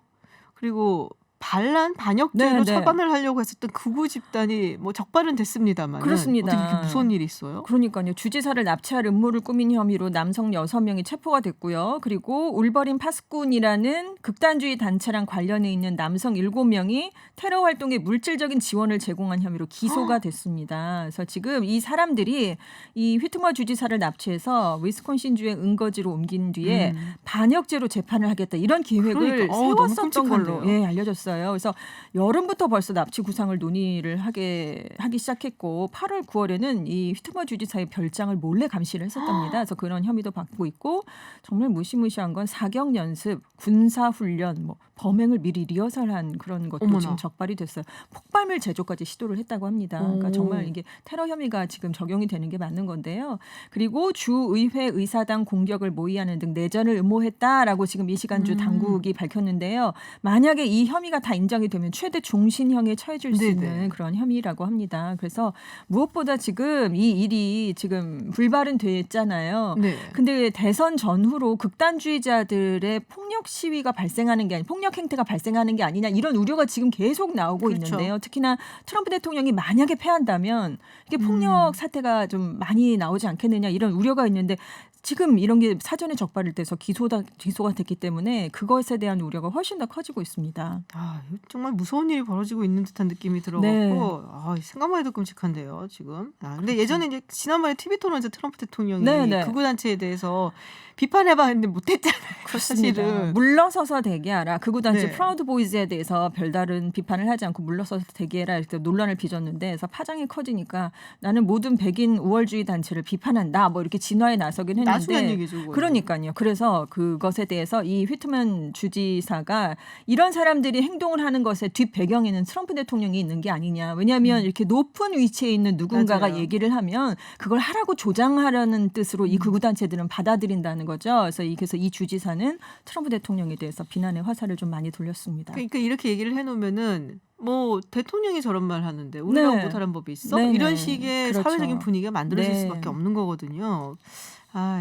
그리고 반역죄로 네, 네. 처단을 하려고 했었던 극우 집단이 뭐 적발은 됐습니다만 그렇습니다. 어떻게 이렇게 무서운 일이 있어요? 그러니까요. 주지사를 납치할 음모를 꾸민 혐의로 남성 6명이 체포가 됐고요. 그리고 울버린 파스꾼이라는 극단주의 단체랑 관련해 있는 남성 7명이 테러 활동에 물질적인 지원을 제공한 혐의로 기소가 됐습니다. 그래서 지금 이 사람들이 이 휘트머 주지사를 납치해서 위스콘신주의 응거지로 옮긴 뒤에 반역죄로 재판을 하겠다. 이런 계획을 그러니까. 너무 세웠었던 걸로 끔찍한데요. 알려졌어요. 그래서 여름부터 벌써 납치 구상을 논의를 하기 시작했고 8월 9월에는 이 휘트머 주지사의 별장을 몰래 감시를 했었답니다. 그래서 그런 혐의도 받고 있고 정말 무시무시한 건 사격 연습, 군사 훈련, 뭐 범행을 미리 리허설한 그런 것도 어머나. 지금 적발이 됐어요. 폭발물 제조까지 시도를 했다고 합니다. 그러니까 정말 이게 테러 혐의가 지금 적용이 되는 게 맞는 건데요. 그리고 주의회 의사당 공격을 모의하는 등 내전을 음모했다라고 지금 미시간주 당국이 밝혔는데요. 만약에 이 혐의가 다 인정이 되면 최대 종신형에 처해질 수 네네. 있는 그런 혐의라고 합니다. 그래서 무엇보다 지금 이 일이 지금 불발은 됐잖아요. 네. 근데 대선 전후로 극단주의자들의 폭력 시위가 발생하는 게 아니 폭력 행태가 발생하는 게 아니냐 이런 우려가 지금 계속 나오고 그렇죠. 있는데요. 특히나 트럼프 대통령이 만약에 패한다면 이게 폭력 사태가 좀 많이 나오지 않겠느냐 이런 우려가 있는데 지금 이런 게 사전에 적발이 돼서 기소가 됐기 때문에 그것에 대한 우려가 훨씬 더 커지고 있습니다. 아, 정말 무서운 일이 벌어지고 있는 듯한 느낌이 들어갖고 네. 생각만 해도 끔찍한데요, 지금. 근데 예전에 이제 지난번에 TV 토론에서 트럼프 대통령이 네네. 극우 단체에 대해서 비판해봐 했는데 못했잖아요. 사실은. 물러서서 대기하라. 극우 단체 네. 프라우드 보이즈에 대해서 별다른 비판을 하지 않고 물러서서 대기해라 이렇게 논란을 빚었는데 그래서 파장이 커지니까 나는 모든 백인 우월주의 단체를 비판한다. 뭐 이렇게 진화에 나서긴 했는데 나중에 한 얘기죠. 그거는. 그러니까요. 그래서 그것에 대해서 이 휘트먼 주지사가 이런 사람들이 행동을 하는 것의 뒷 배경에는 트럼프 대통령이 있는 게 아니냐. 왜냐하면 이렇게 높은 위치에 있는 누군가가 맞아요. 얘기를 하면 그걸 하라고 조장하려는 뜻으로 이 극우 단체들은 받아들인다는 거죠. 그래서 이 주지사는 트럼프 대통령에 대해서 비난의 화살을 좀 많이 돌렸습니다. 그러니까 이렇게 얘기를 해놓으면은 뭐 대통령이 저런 말 하는데 우리가 네. 못하는 법이 있어? 네네. 이런 식의 그렇죠. 사회적인 분위기가 만들어질 네. 수밖에 없는 거거든요.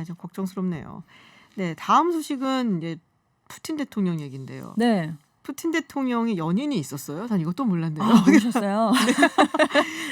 좀 걱정스럽네요. 네, 다음 소식은 이제 푸틴 대통령 얘기인데요. 네. 푸틴 대통령이 연인이 있었어요? 난 이것도 몰랐네요. 모르셨어요?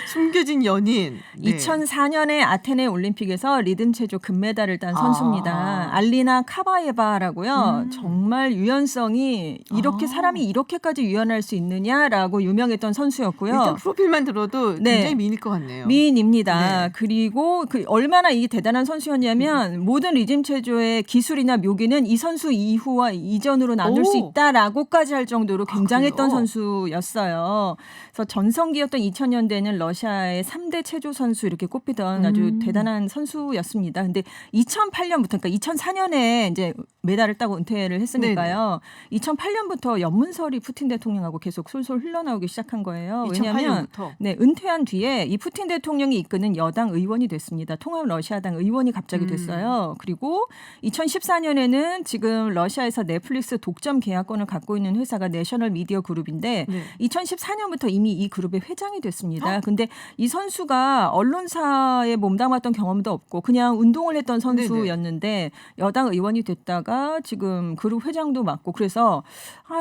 숨겨진 연인. 네. 2004년에 아테네 올림픽에서 리듬 체조 금메달을 딴 선수입니다. 알리나 카바예바라고요. 정말 유연성이 이렇게 사람이 이렇게까지 유연할 수 있느냐라고 유명했던 선수였고요. 일단 프로필만 들어도 네. 굉장히 미인일 것 같네요. 미인입니다. 네. 그리고 얼마나 이게 대단한 선수였냐면 모든 리듬 체조의 기술이나 묘기는 이 선수 이후와 이전으로 나눌 수 있다라고까지 할 정도로 굉장했던 그래요? 선수였어요. 그래서 전성기였던 2000년대에는 러시아의 3대 체조 선수 이렇게 꼽히던 아주 대단한 선수였습니다. 근데 2008년부터 그러니까 2004년에 이제 메달을 따고 은퇴를 했으니까요. 2008년부터 연문설이 푸틴 대통령하고 계속 솔솔 흘러나오기 시작한 거예요. 왜냐하면 2008년부터. 네, 은퇴한 뒤에 이 푸틴 대통령이 이끄는 여당 의원이 됐습니다. 통합 러시아당 의원이 갑자기 됐어요. 그리고 2014년에는 지금 러시아에서 넷플릭스 독점 계약권을 갖고 있는 회사가 내셔널 미디어 그룹인데 네. 2014년부터 이미 이 그룹의 회장이 됐습니다. 근데 이 선수가 언론사에 몸담았던 경험도 없고 그냥 운동을 했던 선수였는데 여당 의원이 됐다가 지금 그룹 회장도 맡고 그래서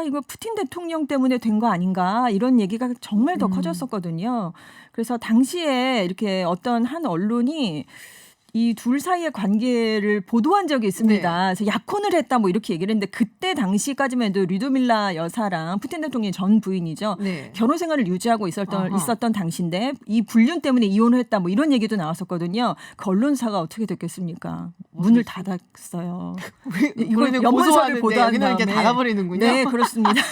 이거 푸틴 대통령 때문에 된 거 아닌가 이런 얘기가 정말 더 커졌었거든요. 그래서 당시에 이렇게 어떤 한 언론이 이 둘 사이의 관계를 보도한 적이 있습니다. 그래서 약혼을 했다 뭐 이렇게 얘기를 했는데 그때 당시까지만 해도 류드밀라 여사랑 푸틴 대통령의 전 부인이죠. 네. 결혼 생활을 유지하고 있었던 당시인데 이 불륜 때문에 이혼을 했다 뭐 이런 얘기도 나왔었거든요. 그 언론사가 어떻게 됐겠습니까? 문을 닫았어요. 이거는 연문서를 고소하는데 보도한 여기는 이렇게 다음에. 닫아버리는군요. 네, 그렇습니다.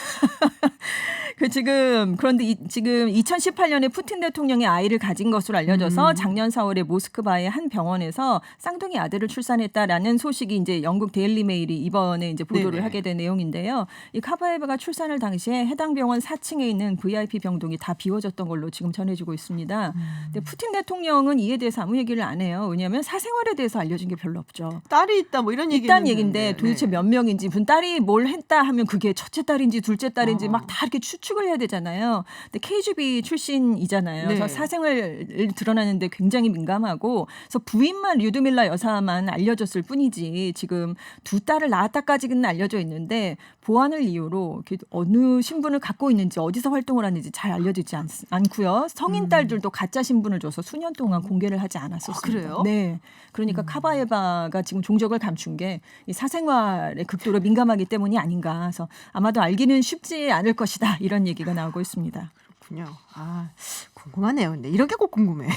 그런데 지금 2018년에 푸틴 대통령이 아이를 가진 것으로 알려져서 작년 4월에 모스크바의 한 병원에서 쌍둥이 아들을 출산했다라는 소식이 이제 영국 데일리 메일이 이번에 이제 보도를 네네. 하게 된 내용인데요. 이 카바에바가 출산을 당시에 해당 병원 4층에 있는 VIP 병동이 다 비워졌던 걸로 지금 전해지고 있습니다. 근데 푸틴 대통령은 이에 대해서 아무 얘기를 안 해요. 왜냐하면 사생활에 대해서 알려진 게 별로 없죠. 딸이 있다 뭐 이런 얘기 있다는 얘기인데 도대체 몇 명인지 분 딸이 뭘 했다 하면 그게 첫째 딸인지 둘째 딸인지 막 다 이렇게 추측을 해야 되잖아요. 근데 KGB 출신이잖아요. 네. 그래서 사생활을 드러나는데 굉장히 민감하고 그래서 부인만 류드밀라 여사만 알려졌을 뿐이지 지금 두 딸을 낳았다까지는 알려져 있는데 보안을 이유로 이렇게 어느 신분을 갖고 있는지 어디서 활동을 하는지 잘 알려지지 않고요. 성인 딸들도 가짜 신분을 줘서 수년 동안 공개를 하지 않았었습니다. 그래요? 네. 그러니까 카바에바가 지금 종적을 감춘 게 이 사생활에 극도로 민감하기 때문이 아닌가. 그래서 아마도 알기는 쉽지 않을 것이다. 이런 얘기가 나오고 있습니다. 그렇군요. 아, 궁금하네요. 근데 이런 게 꼭 궁금해.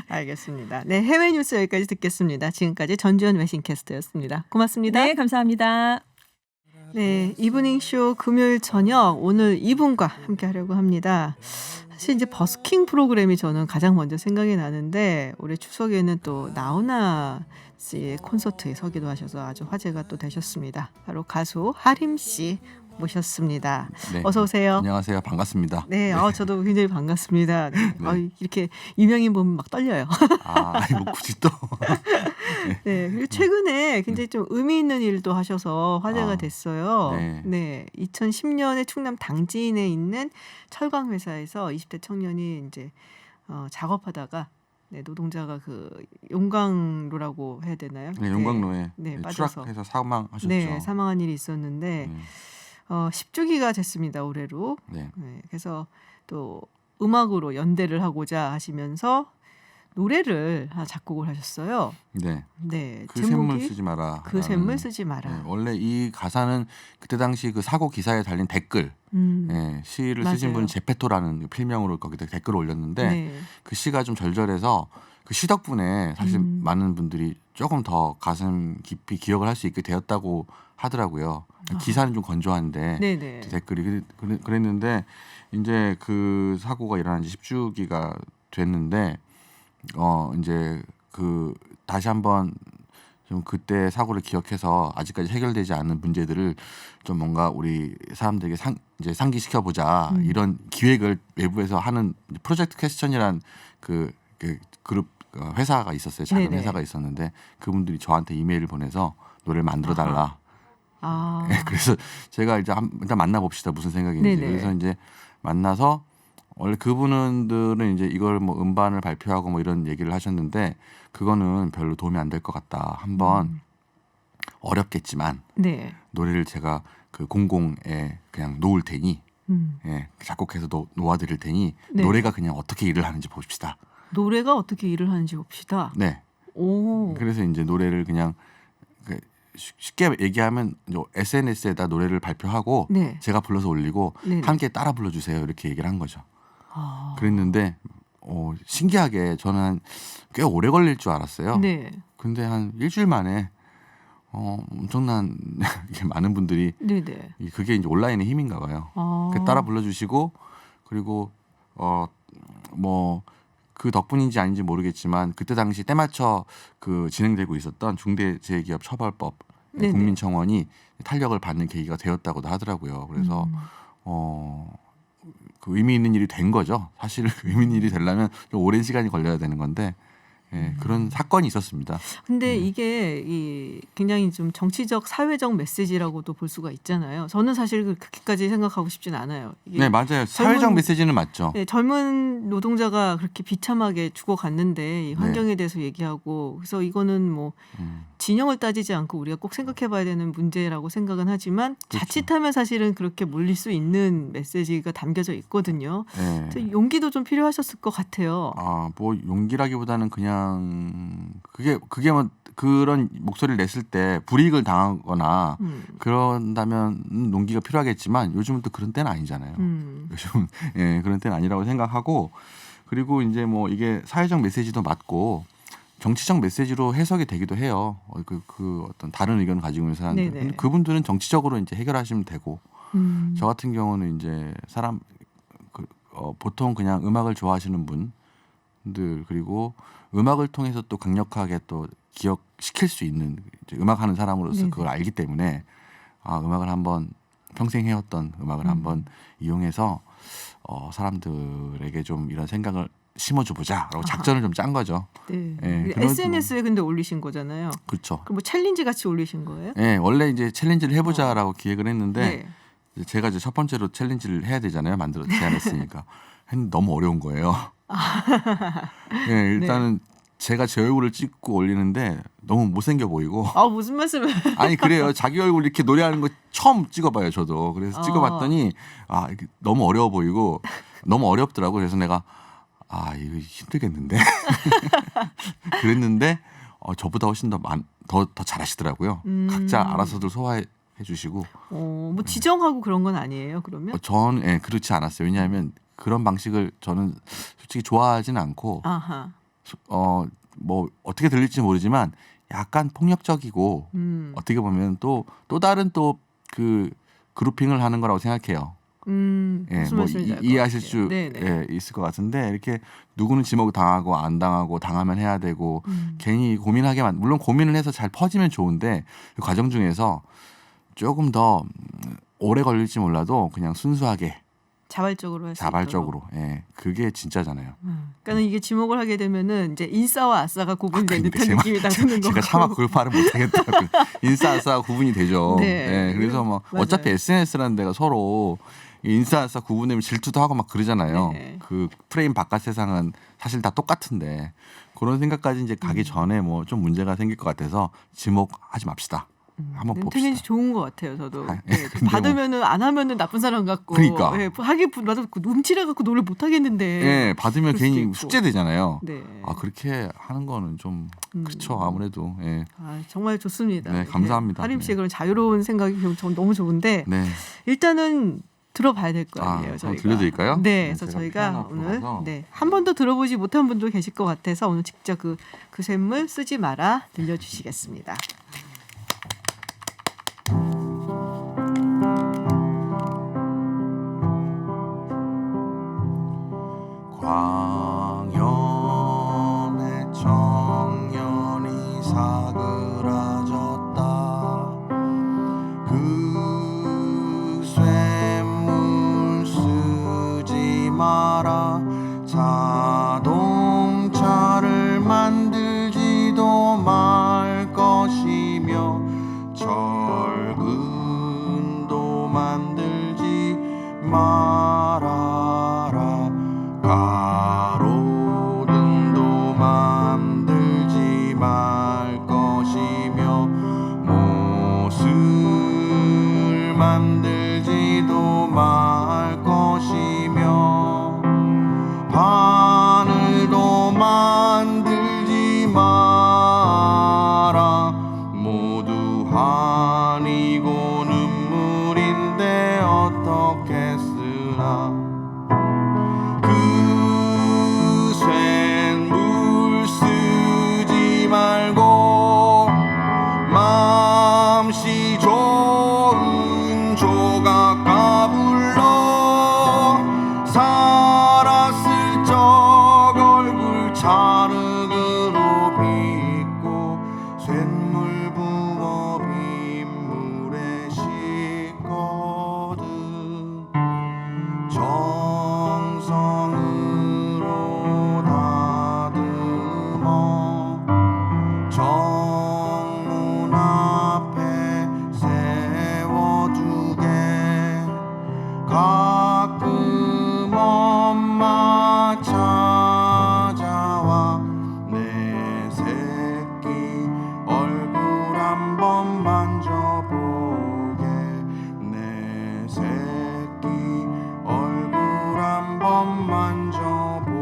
알겠습니다. 네, 해외 뉴스 여기까지 듣겠습니다. 지금까지 전주현 외신캐스터였습니다. 고맙습니다. 네, 감사합니다. 네, 이브닝 쇼 금요일 저녁 오늘 이분과 함께 하려고 합니다. 사실 이제 버스킹 프로그램이 저는 가장 먼저 생각이 나는데 올해 추석에는 또 나훈아 씨의 콘서트에 서기도 하셔서 아주 화제가 또 되셨습니다. 바로 가수 하림 씨 모셨습니다. 네. 어서 오세요. 안녕하세요. 반갑습니다. 네, 저도 굉장히 반갑습니다. 네. 네. 이렇게 유명인 보면 막 떨려요. 뭐 굳이 또. 네, 그리고 최근에 굉장히 좀 의미 있는 일도 하셔서 화제가 됐어요. 네. 네, 2010년에 충남 당진에 있는 철강 회사에서 20대 청년이 이제 작업하다가 네, 노동자가 그 용광로라고 해야 되나요? 네, 용광로에 네, 빠져서 추락해서 사망하셨죠. 네, 사망한 일이 있었는데 네. 10주기가 됐습니다. 올해로. 네. 네, 그래서 또 음악으로 연대를 하고자 하시면서 노래를 하나 작곡을 하셨어요. 네. 네, 그 샘물 쓰지 마라. 그 샘물 쓰지 마라. 네, 원래 이 가사는 그때 당시 그 사고 기사에 달린 댓글, 시를 쓰신 맞아요. 분이 제페토라는 그 필명으로 거기다 댓글을 올렸는데 네. 그 시가 좀 절절해서 그 시 덕분에 사실 많은 분들이 조금 더 가슴 깊이 기억을 할 수 있게 되었다고 하더라고요. 기사는 좀 건조한데 네네. 댓글이 그랬는데 이제 그 사고가 일어난 지 10주기가 됐는데 이제 그 다시 한번 좀 그때 사고를 기억해서 아직까지 해결되지 않은 문제들을 좀 뭔가 우리 사람들에게 이제 상기시켜 보자 이런 기획을 외부에서 하는 프로젝트 퀘스천이란 그 그룹 회사가 있었어요. 작은 네네. 회사가 있었는데 그분들이 저한테 이메일을 보내서 노래를 만들어 달라. 아, 그래서 제가 이제 일단 만나봅시다 무슨 생각인지. 네네. 그래서 이제 만나서 원래 그분들은 이제 이걸 뭐 음반을 발표하고 뭐 이런 얘기를 하셨는데 그거는 별로 도움이 안 될 것 같다. 한번 어렵겠지만 네. 노래를 제가 그 공공에 그냥 놓을 테니 음. 작곡해서 놓아드릴 테니 네. 노래가 그냥 어떻게 일을 하는지 봅시다. 노래가 어떻게 일을 하는지 봅시다. 네. 오. 그래서 이제 노래를 그냥 쉽게 얘기하면 SNS에다 노래를 발표하고 네. 제가 불러서 올리고 네네. 함께 따라 불러주세요 이렇게 얘기를 한 거죠. 아. 그랬는데 신기하게 저는 꽤 오래 걸릴 줄 알았어요. 네. 근데 한 일주일 만에 엄청난 많은 분들이 네네. 그게 이제 온라인의 힘인가 봐요. 아. 따라 불러주시고 그리고 뭐 그 덕분인지 아닌지 모르겠지만 그때 당시 때맞춰 그 진행되고 있었던 중대재해기업 처벌법 네네. 국민청원이 탄력을 받는 계기가 되었다고도 하더라고요. 그래서 그 의미 있는 일이 된 거죠. 사실 의미 있는 일이 되려면 좀 오랜 시간이 걸려야 되는 건데 그런 사건이 있었습니다. 근데 이게 굉장히 좀 정치적 사회적 메시지라고도 볼 수가 있잖아요. 저는 사실 그렇게까지 생각하고 싶진 않아요. 이게 네, 맞아요. 사회적 메시지는 맞죠. 네, 젊은 노동자가 그렇게 비참하게 죽어갔는데 이 환경에 대해서 얘기하고 그래서 이거는 뭐 진영을 따지지 않고 우리가 꼭 생각해봐야 되는 문제라고 생각은 하지만 그렇죠. 자칫하면 사실은 그렇게 몰릴 수 있는 메시지가 담겨져 있거든요. 네. 그래서 용기도 좀 필요하셨을 것 같아요. 뭐 용기라기보다는 그냥 그게 뭐 그런 목소리를 냈을 때 불이익을 당하거나 그런다면 용기가 필요하겠지만 요즘은 또 그런 때는 아니잖아요. 요즘은 그런 때는 아니라고 생각하고 그리고 이제 뭐 이게 사회적 메시지도 맞고 정치적 메시지로 해석이 되기도 해요. 그 어떤 다른 의견을 가지고 있는 사람들. 네네. 그분들은 정치적으로 이제 해결하시면 되고 저 같은 경우는 이제 보통 그냥 음악을 좋아하시는 분들 그리고 음악을 통해서 또 강력하게 또 기억시킬 수 있는 이제 음악하는 사람으로서 네네. 그걸 알기 때문에 음악을 한번 평생 해왔던 음악을 한번 이용해서 사람들에게 좀 이런 생각을 심어줘 보자라고 작전을 좀 짠 거죠. 네. 예, 그래도 SNS에 근데 올리신 거잖아요. 그렇죠. 그럼 뭐 챌린지 같이 올리신 거예요? 예, 원래 이제 챌린지를 해보자라고 기획을 했는데 네. 이제 제가 이제 첫 번째로 챌린지를 해야 되잖아요. 제안했으니까. 했는데 너무 어려운 거예요. 예, 일단은 제가 제 얼굴을 찍고 올리는데 너무 못생겨 보이고. 무슨 말씀을? 아니 그래요. 자기 얼굴 이렇게 노래하는 거 처음 찍어봐요. 저도. 그래서 찍어봤더니 이게 너무 어려워 보이고 너무 어렵더라고요. 그래서 내가 이거 힘들겠는데. 그랬는데 저보다 훨씬 더 잘하시더라고요. 각자 알아서들 소화해 주시고. 뭐 지정하고 그런 건 아니에요. 그러면? 전 그렇지 않았어요. 왜냐하면 그런 방식을 저는 솔직히 좋아하지는 않고 아하. 뭐 어떻게 들릴지 모르지만 약간 폭력적이고 어떻게 보면 또 다른 또 그 그룹핑을 하는 거라고 생각해요. 무슨 뭐 말씀인지 알 것 이해하실 같아요. 수 네네. 있을 것 같은데 이렇게 누구는 지목 당하고 안 당하고 당하면 해야 되고 괜히 고민하게만 물론 고민을 해서 잘 퍼지면 좋은데 그 과정 중에서 조금 더 오래 걸릴지 몰라도 그냥 순수하게 자발적으로 할 수 있도록. 자발적으로 그게 진짜잖아요. 그러니까 이게 지목을 하게 되면은 이제 인싸와 아싸가 구분된 그러니까 듯한 느낌이 나는 제가 거고. 차마 그걸 말을 못하겠더라고요. 인싸 아싸 구분이 되죠. 네. 그래서 뭐 맞아요. 어차피 SNS라는 데가 서로 인싸 아싸 구분되면 질투도 하고 막 그러잖아요. 네. 그 프레임 바깥 세상은 사실 다 똑같은데 그런 생각까지 이제 가기 전에 뭐 좀 문제가 생길 것 같아서 지목하지 맙시다. 한번 봅시다. 되게 좋은 것 같아요. 저도 근데 뭐- 받으면은 안 하면은 나쁜 사람 같고. 그러니까. 하기 나도 움찔해 갖고 노래 못 하겠는데. 받으면 그럴 수도 괜히 있고. 숙제 되잖아요. 네. 그렇게 하는 거는 좀 그렇죠. 아무래도. 정말 좋습니다. 네, 감사합니다. 하림 씨의 네. 그런 자유로운 생각이 전 너무 좋은데 네. 일단은 들어봐야 될 거 아니에요. 한번 저희가. 들려드릴까요? 네, 네, 그래서 제가 저희가 피아노 앞으로 오늘 가서. 한 번도 들어보지 못한 분도 계실 것 같아서 오늘 직접 그 샘물 쓰지 마라 들려주시겠습니다. 광연의 청년이 사그라졌다. 그 쇳물 쓰지 마라. 자동차를 만들지도 말 것이며 철근도 만들지 말아라. 가로등도 만들지 말 것이며 못을 만들지도 말 것이며 바늘도 만들지 마라. 모두 한이고 눈물인데 어떻게 쓰나. 그 쇳물 쓰지 말고 맘씨 좋은 조각 까불러. 살았을 적 얼굴 자르그로 빚고 쇳물 부어 빗물에 씻거든. 정성으로 다듬어 정문 앞에 세워두게. 가끔 엄마 찾아와 내 새끼 얼굴 한번 만져보게. 내 새끼 얼굴 한번 만져보게.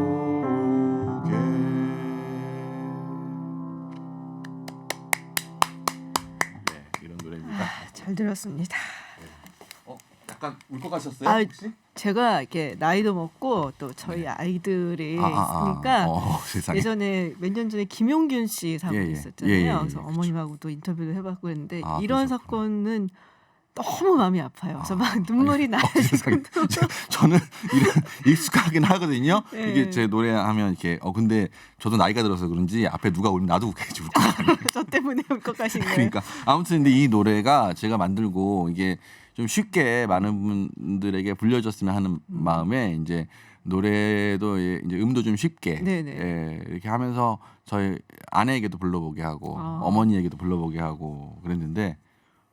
네, 이런 노래입니다. 잘 들었습니다. 약간 울컥 하셨어요? 혹시? 제가 이렇게 나이도 먹고 또 저희 아이들이 있으니까 세상에. 예전에 몇 년 전에 김용균 씨 사건 예, 예. 있었잖아요. 예, 예, 예, 그래서 그렇죠. 어머님하고 또 인터뷰를 해봤고 했는데 아, 이런 그러셨구나. 사건은 너무 마음이 아파요. 그래서 막 눈물이 나요. 세상에. 저는 익숙하긴 하거든요. 네. 이게 제 노래하면 이렇게 근데 저도 나이가 들어서 그런지 앞에 누가 울면 나도 울것 같아요. 저 때문에 울것 같신 거예요. 그러니까 아무튼 근데 이 노래가 제가 만들고 이게 좀 쉽게 많은 분들에게 불려졌으면 하는 마음에 이제 노래도 이제 음도 좀 쉽게 네네. 이렇게 하면서 저희 아내에게도 불러보게 하고 어머니에게도 불러보게 하고 그랬는데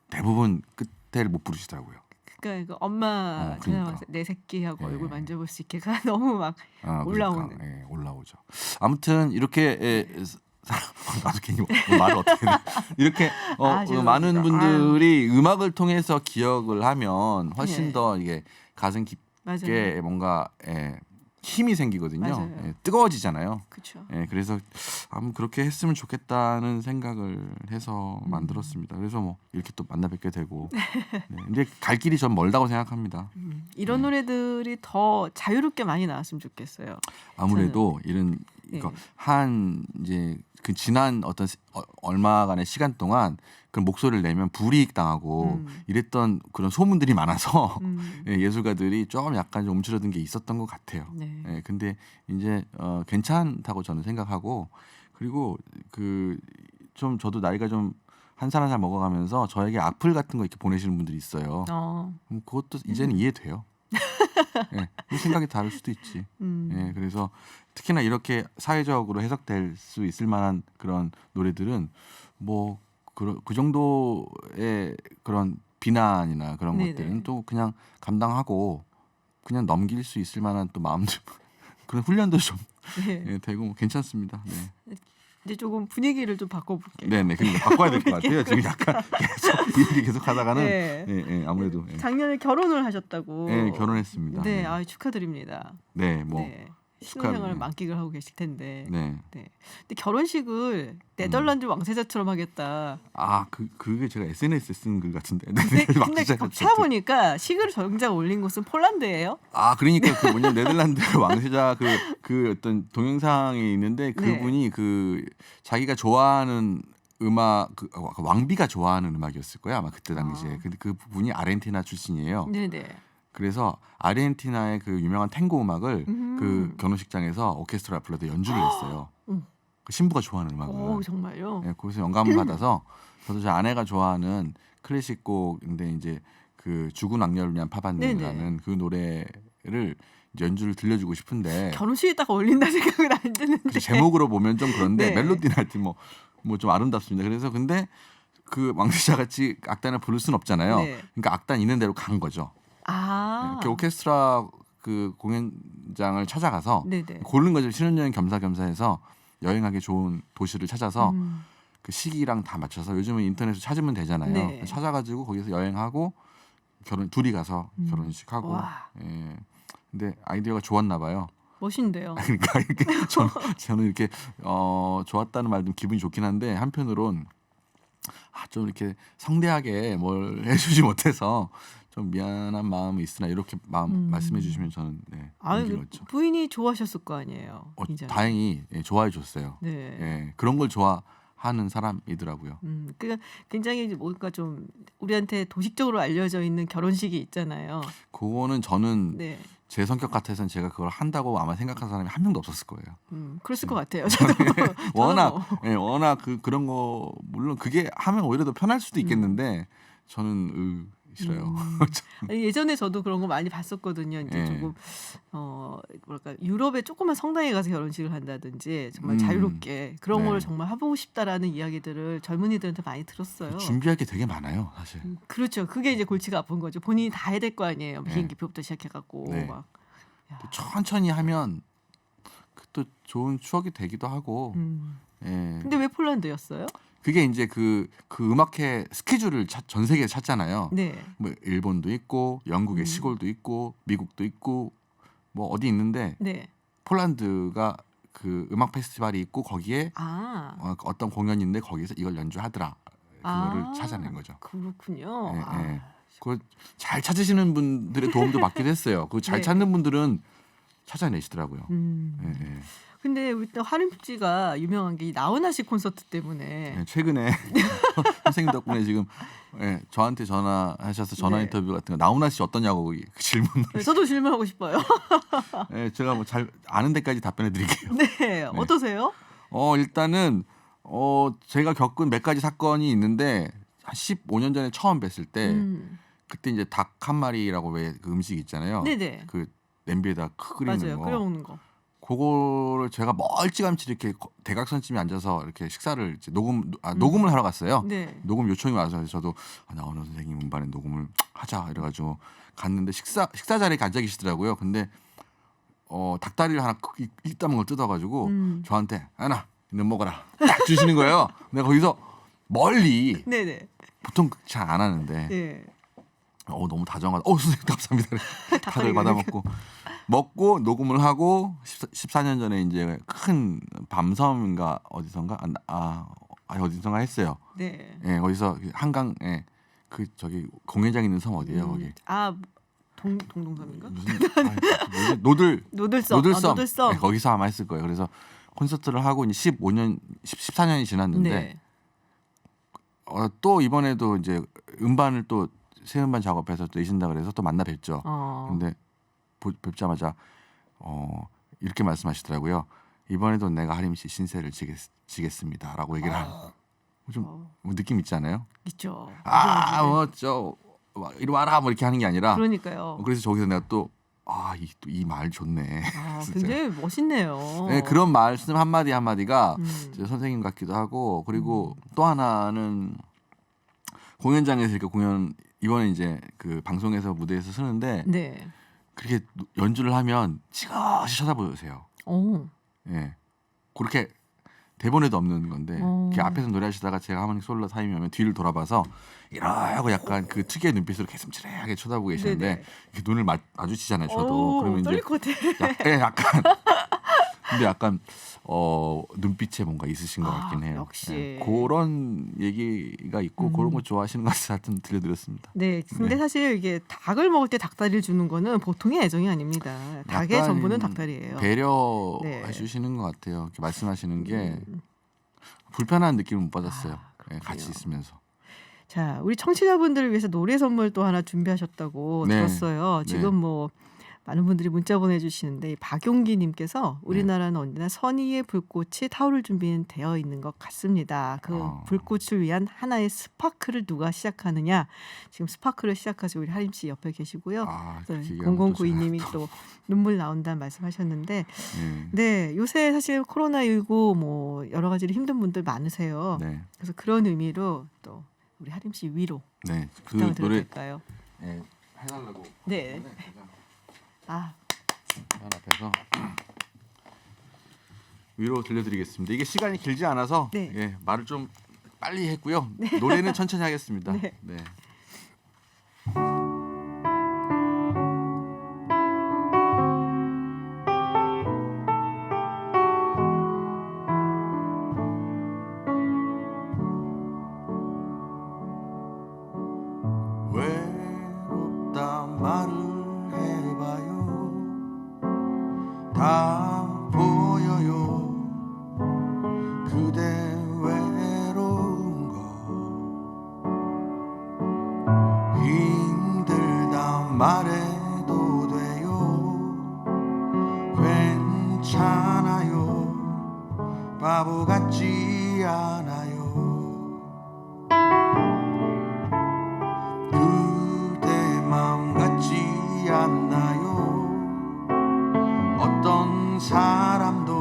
대부분 끝에를 못 부르시더라고요. 그러니까 엄마 그러니까. 내 새끼하고 네. 얼굴 만져볼 수 있게가 너무 막 올라오는. 그러니까, 올라오죠. 아무튼 이렇게 나도 괜히 말을 어떻게 해. 이렇게 죄송합니다. 많은 분들이 음악을 통해서 기억을 하면 훨씬 네. 더 이게 가슴 깊게 맞아요. 뭔가 힘이 생기거든요. 맞아요. 뜨거워지잖아요. 그렇죠. 그래서 아무 그렇게 했으면 좋겠다는 생각을 해서 만들었습니다. 그래서 뭐 이렇게 또 만나 뵙게 되고. 근데 갈 길이 전 멀다고 생각합니다. 이런 노래들이 더 자유롭게 많이 나왔으면 좋겠어요. 아무래도 이런 이거 한 이제 그 지난 어떤 얼마간의 시간 동안 그런 목소리를 내면 불이익 당하고 이랬던 그런 소문들이 많아서 예술가들이 좀 약간 좀 움츠러든 게 있었던 것 같아요. 네. 근데 이제 괜찮다고 저는 생각하고 그리고 그 좀 저도 나이가 좀 한 살 한 살 먹어가면서 저에게 악플 같은 거 이렇게 보내시는 분들이 있어요. 그것도 이제는 이해돼요. 생각이 다를 수도 있지. 그래서 특히나 이렇게 사회적으로 해석될 수 있을 만한 그런 노래들은 뭐 그 정도의 그런 비난이나 그런 네네. 것들은 또 그냥 감당하고 그냥 넘길 수 있을 만한 또 마음들 그런 훈련도 좀 네. 되고 뭐 괜찮습니다. 네. 이제 조금 분위기를 좀 바꿔볼게요. 네네. 그러니까 바꿔야 될 것 같아요. 지금 약간 계속 이 얘기 계속 하다가는 네. 아무래도 작년에 결혼을 하셨다고. 결혼했습니다. 네, 뭐 축하드립니다. 네. 신혼생활을 네. 만끽을 하고 계실 텐데. 네. 근데 결혼식을 네덜란드 왕세자처럼 하겠다. 그게 제가 SNS에 쓴 글 같은데. 근데 찾아보니까 식을 정작 올린 곳은 폴란드예요. 그러니까 그 뭐냐 네덜란드 왕세자 그 어떤 동영상이 있는데 그분이 그 자기가 좋아하는 음악 그 왕비가 좋아하는 음악이었을 거야 아마 그때 당시에. 근데 그 분이 아르헨티나 출신이에요. 네네. 그래서 아르헨티나의 그 유명한 탱고 음악을 그 결혼식장에서 오케스트라 불러서 연주를 했어요. 그 신부가 좋아하는 음악을. 오, 정말요? 거기서 영감을 받아서 저도 제 아내가 좋아하는 클래식 곡인데 이제 그 죽은 악녀를 위한 파반드라는 그 노래를 연주를 들려주고 싶은데 결혼식에 딱 어울린다 생각은 안 드는데. 제목으로 보면 좀 그런데 네. 멜로디나 할 때 뭐 좀 아름답습니다. 그래서 근데 그 왕세자 같이 악단을 부를 수는 없잖아요. 네. 그러니까 악단 있는 대로 간 거죠. 이렇게 오케스트라 그 공연장을 찾아가서 네네. 고르는 거죠. 신혼여행 겸사겸사해서 여행하기 좋은 도시를 찾아서 그 시기랑 다 맞춰서 요즘은 인터넷으로 찾으면 되잖아요. 네. 찾아가지고 거기서 여행하고 둘이 가서 결혼식하고. 와. 근데 아이디어가 좋았나 봐요. 멋있는데요. 그러니까 이렇게 저는 이렇게 좋았다는 말 좀 기분이 좋긴 한데 한편으로는 좀 이렇게 성대하게 뭘 해주지 못해서 좀 미안한 마음이 있으나 이렇게 말씀해 주시면 저는 용기를 얻죠. 부인이 좋아하셨을 거 아니에요. 이제는. 다행히 좋아해 줬어요. 네. 그런 걸 좋아하는 사람이더라고요. 그러니까 굉장히 뭔가 좀 우리한테 도식적으로 알려져 있는 결혼식이 있잖아요. 그거는 저는 네. 제 성격 같아서는 제가 그걸 한다고 아마 생각하는 사람이 한 명도 없었을 거예요. 그랬을 것 같아요. 저도. 워낙 그런 거 물론 그게 하면 오히려 더 편할 수도 있겠는데 저는 싫어요. 아니, 예전에 저도 그런 거 많이 봤었거든요. 이제 조금 뭐랄까 유럽의 조그만 성당에 가서 결혼식을 한다든지 정말 자유롭게 그런 걸 정말 해보고 싶다라는 이야기들을 젊은이들한테 많이 들었어요. 준비할 게 되게 많아요, 사실. 그렇죠. 그게 이제 골치가 아픈 거죠. 본인이 다 해야 될 거 아니에요. 비행기표부터 시작해갖고 막. 천천히 하면 또 좋은 추억이 되기도 하고. 근데 왜 폴란드였어요? 그게 이제 그 음악회 스케줄을 전 세계에 찾잖아요. 네. 뭐 일본도 있고 영국의 시골도 있고 미국도 있고 뭐 어디 있는데 폴란드가 그 음악 페스티벌이 있고 거기에 어떤 공연인데 거기서 이걸 연주하더라. 그거를 찾아낸 거죠. 그렇군요. 그걸 잘 찾으시는 분들의 도움도 받기도 했어요. 그 잘 찾는 분들은 찾아내시더라고요. 근데 우리 또 하림씨가 유명한 게 이 나훈아 씨 콘서트 때문에 네, 최근에 선생님 덕분에 지금 예, 저한테 전화하셔서 전화 네. 인터뷰 같은 거 나훈아 씨 어떠냐고 그 질문을 네, 저도 질문하고 싶어요. 예, 제가 뭐 잘 아는 데까지 답변해 드릴게요. 네, 어떠세요? 일단은 제가 겪은 몇 가지 사건이 있는데 한 15년 전에 처음 뵀을 때 그때 이제 닭 한 마리라고 왜 그 음식 있잖아요. 네네. 그 냄비에다 끓이는 맞아요. 거. 끓여 먹는 거. 그거를 제가 멀찌감치 이렇게 대각선쯤에 앉아서 이렇게 식사를 이제 녹음을 하러 갔어요. 네. 녹음 요청이 와서 저도 나훈아 선생님 음반에 녹음을 하자 이래가지고 갔는데 식사 자리에 앉아 계시더라고요. 근데 닭다리를 하나 이따만 걸 뜯어가지고 저한테 하나 너 먹어라 딱 주시는 거예요. 내가 거기서 멀리 네네. 보통 잘 안 하는데 네. 너무 다정하다. 선생님 감사합니다. 닭을 받아 먹고 녹음을 하고 14년 전에 이제 큰 밤섬인가 어디선가 어디선가 했어요. 네. 예, 거기서 한강 그 저기 공연장 있는 섬 어디예요, 거기? 동동섬인가? 무슨 노들섬. 노들섬. 네, 거기서 아마 했을 거예요. 그래서 콘서트를 하고 이제 14년이 지났는데 네. 또 이번에도 이제 음반을 또 새 음반 작업해서 또 내신다 그래서 또 만나 뵙죠. 근데 뵙자마자 이렇게 말씀하시더라고요. 이번에도 내가 하림 씨 신세를 지겠습니다라고 얘기를 좀 느낌 있지 않아요? 있죠. 이리 와라 뭐 이렇게 하는 게 아니라 그러니까요. 그래서 저기서 내가 또 이 말 좋네. 굉장히 멋있네요. 네, 그런 말씀 한마디 한마디가 선생님 같기도 하고 그리고 또 하나는 공연장에서 이렇게 공연 이번에 이제 그 방송에서 무대에서 쓰는데 네. 그렇게 연주를 하면 지그시 쳐다보세요. 예, 그렇게 대본에도 없는 건데 이렇게 앞에서 노래하시다가 제가 하모닉 솔로 타임이 오면 뒤를 돌아봐서 이러고 약간 그 특유의 눈빛으로 개슴츠레하게 쳐다보고 계시는데 네네. 이렇게 눈을 마주치잖아요. 저도 그러면 떨릴 이제 것 같아. 약간 근데 약간 눈빛에 뭔가 있으신 것 같긴 해요. 역시. 예, 그런 얘기가 있고 그런 거 좋아하시는 것 같아서 하여튼 들려드렸습니다. 네, 근데 네. 사실 이게 닭을 먹을 때 닭다리를 주는 거는 보통의 애정이 아닙니다. 닭의 약간 전부는 닭다리예요. 배려해 네. 주시는 것 같아요. 이렇게 말씀하시는 게 불편한 느낌을 못 받았어요. 그렇군요. 같이 있으면서. 자, 우리 청취자분들을 위해서 노래 선물 또 하나 준비하셨다고 네. 들었어요. 네. 지금 뭐 많은 분들이 문자 보내주시는데 박용기님께서 우리나라는 언제나 선의의 불꽃이 타오를 준비는 되어 있는 것 같습니다. 그 불꽃을 위한 하나의 스파크를 누가 시작하느냐. 지금 스파크를 시작하시 우리 하림 씨 옆에 계시고요. 그렇게 얘기하면 또 0092님이 또 눈물 나온다는 말씀하셨는데, 네. 네, 요새 사실 코로나19 뭐 여러 가지로 힘든 분들 많으세요. 네. 그래서 그런 의미로 또 우리 하림 씨 위로 네. 그 부탁을 드려도 노래 될까요? 해달라고. 네. 아, 현 앞에서 위로 들려드리겠습니다. 이게 시간이 길지 않아서 네. 예, 말을 좀 빨리 했고요. 노래는 천천히 하겠습니다. 네. 네. 외롭다 말을 해봐요. 다 보여요. 그대 외로운 거 힘들다 말해도 돼요. 괜찮아요. 바보 같지 않아요. 그대 맘 같지 않나요? 어떤 사람도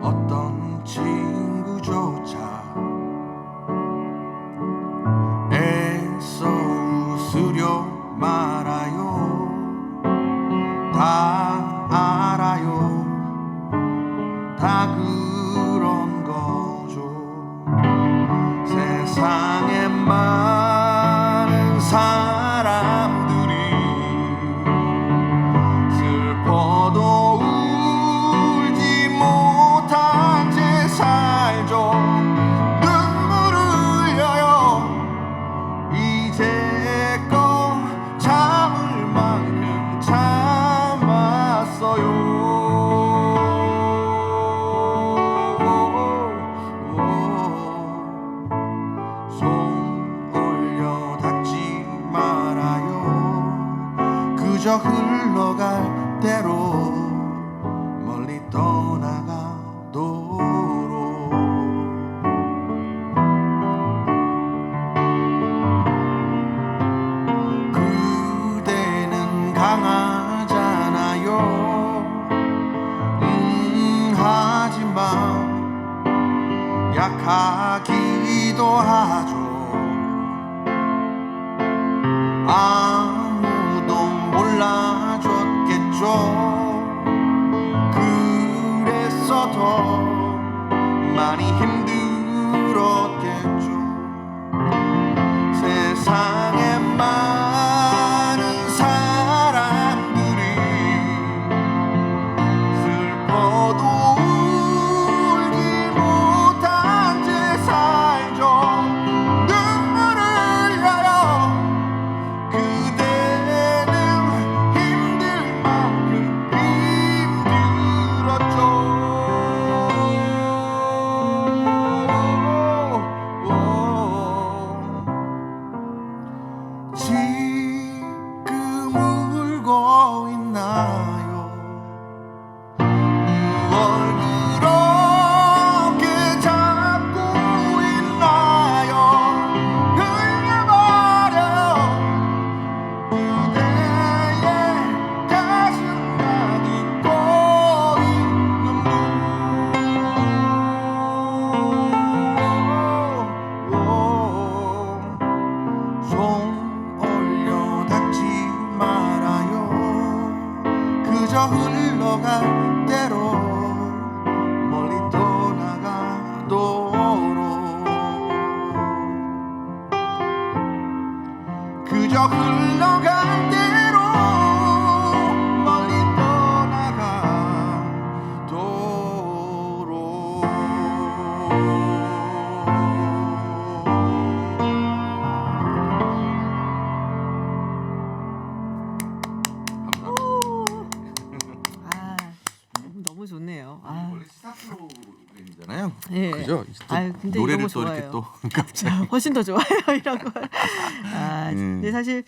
어떤 친구조차 애써 웃으려 말아요. 다 알아요. 다 그저 흘러갈 대로 멀리 떠나가도록 그대는 강하잖아요. 하지만 약하기도 하죠. 아무도 몰라줬겠죠. 그래서 더 많이 힘들었겠죠. 세상에 많은 사람들이 슬퍼도 울지 못한 채 살죠. 눈물을 흘려요. 그대는 힘들 만큼 힘들었죠. 지금 울고 있나요? 뭘 그렇게 잡고 있나요? 흘려버려요. 그대의 가슴 가득 고인 눈물. 손 올려 닿지 말아요. 그저 흘러갈 대로 멀리 떠나가도록 그저 흘러갈 대로 멀리 아, 너무 좋네요. 아, 원래 시사 프로그램이잖아요. 예. 그죠? 또 아유, 근데 노래를 이런 거 또 이렇게 좋아해요. 또 갑자기 훨씬 더 좋아요 이런 거. 아, 음. 근데 사실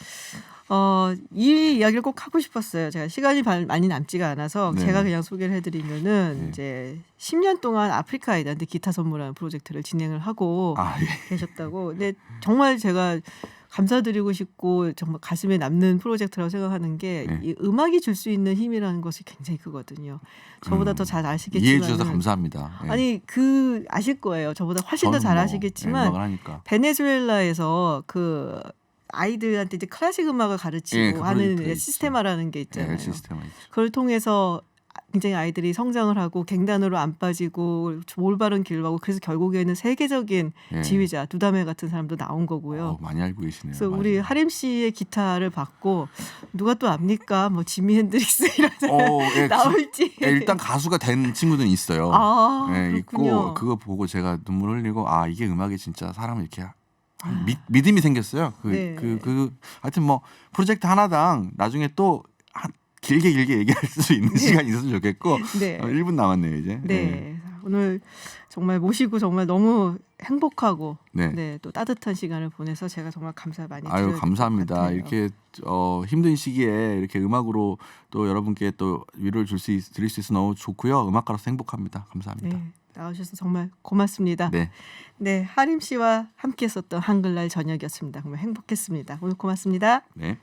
이 이야기를 꼭 하고 싶었어요. 제가 시간이 많이 남지가 않아서 네. 제가 그냥 소개를 해드리면은 네. 이제 10년 동안 아프리카 아이들한테 기타 선물하는 프로젝트를 진행을 하고 아, 예. 계셨다고. 근데 정말 제가 감사드리고 싶고 정말 가슴에 남는 프로젝트라고 생각하는 게 네. 이 음악이 줄 수 있는 힘이라는 것이 굉장히 크거든요. 저보다 더 잘 아시겠지만 이해해 주셔서 감사합니다. 예. 아니 아실 거예요. 저보다 훨씬 더 저는 잘 뭐, 아시겠지만 음악을 하니까. 베네수엘라에서 그 아이들한테 이제 클래식 음악을 가르치고 예, 그 하는 프로젝트가 있죠. 시스테마라는 게 있잖아요. 예, 시스템이 있죠. 그걸 통해서 굉장히 아이들이 성장을 하고 갱단으로 안 빠지고 올바른 길을 가고 그래서 결국에는 세계적인 예. 지휘자 두다메 같은 사람도 나온 거고요. 많이 알고 계시네요. 그래서 맞아요. 우리 하림 씨의 기타를 받고 누가 또 압니까? 뭐 지미 핸드릭스 이런 사람 예, 나올지. 예, 일단 가수가 된 친구들은 있어요. 아, 예, 그렇군요. 있고 그거 보고 제가 눈물 흘리고 아 이게 음악이 진짜 사람을 이렇게 믿음이 생겼어요. 네. 하여튼 뭐 프로젝트 하나당 나중에 또 길게 얘기할 수 있는 시간이 있었으면 좋겠고 네. 1분 남았네요 이제. 네. 오늘 정말 모시고 정말 너무 행복하고 네. 네, 또 따뜻한 시간을 보내서 제가 정말 감사 많이 드려야 아유 될것 감사합니다. 같아요. 이렇게 힘든 시기에 이렇게 음악으로 또 여러분께 또 위로를 드릴 수 있어서 너무 좋고요. 음악가로서 행복합니다. 감사합니다. 네, 나오셔서 정말 고맙습니다. 네. 네, 하림 씨와 함께했었던 한글날 저녁이었습니다. 정말 행복했습니다. 오늘 고맙습니다. 네.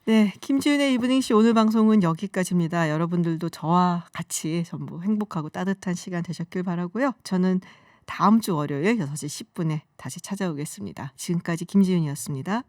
네, 김지윤의 이브닝쇼 오늘 방송은 여기까지입니다. 여러분들도 저와 같이 전부 행복하고 따뜻한 시간 되셨길 바라고요. 저는 다음 주 월요일 6시 10분에 다시 찾아오겠습니다. 지금까지 김지윤이었습니다.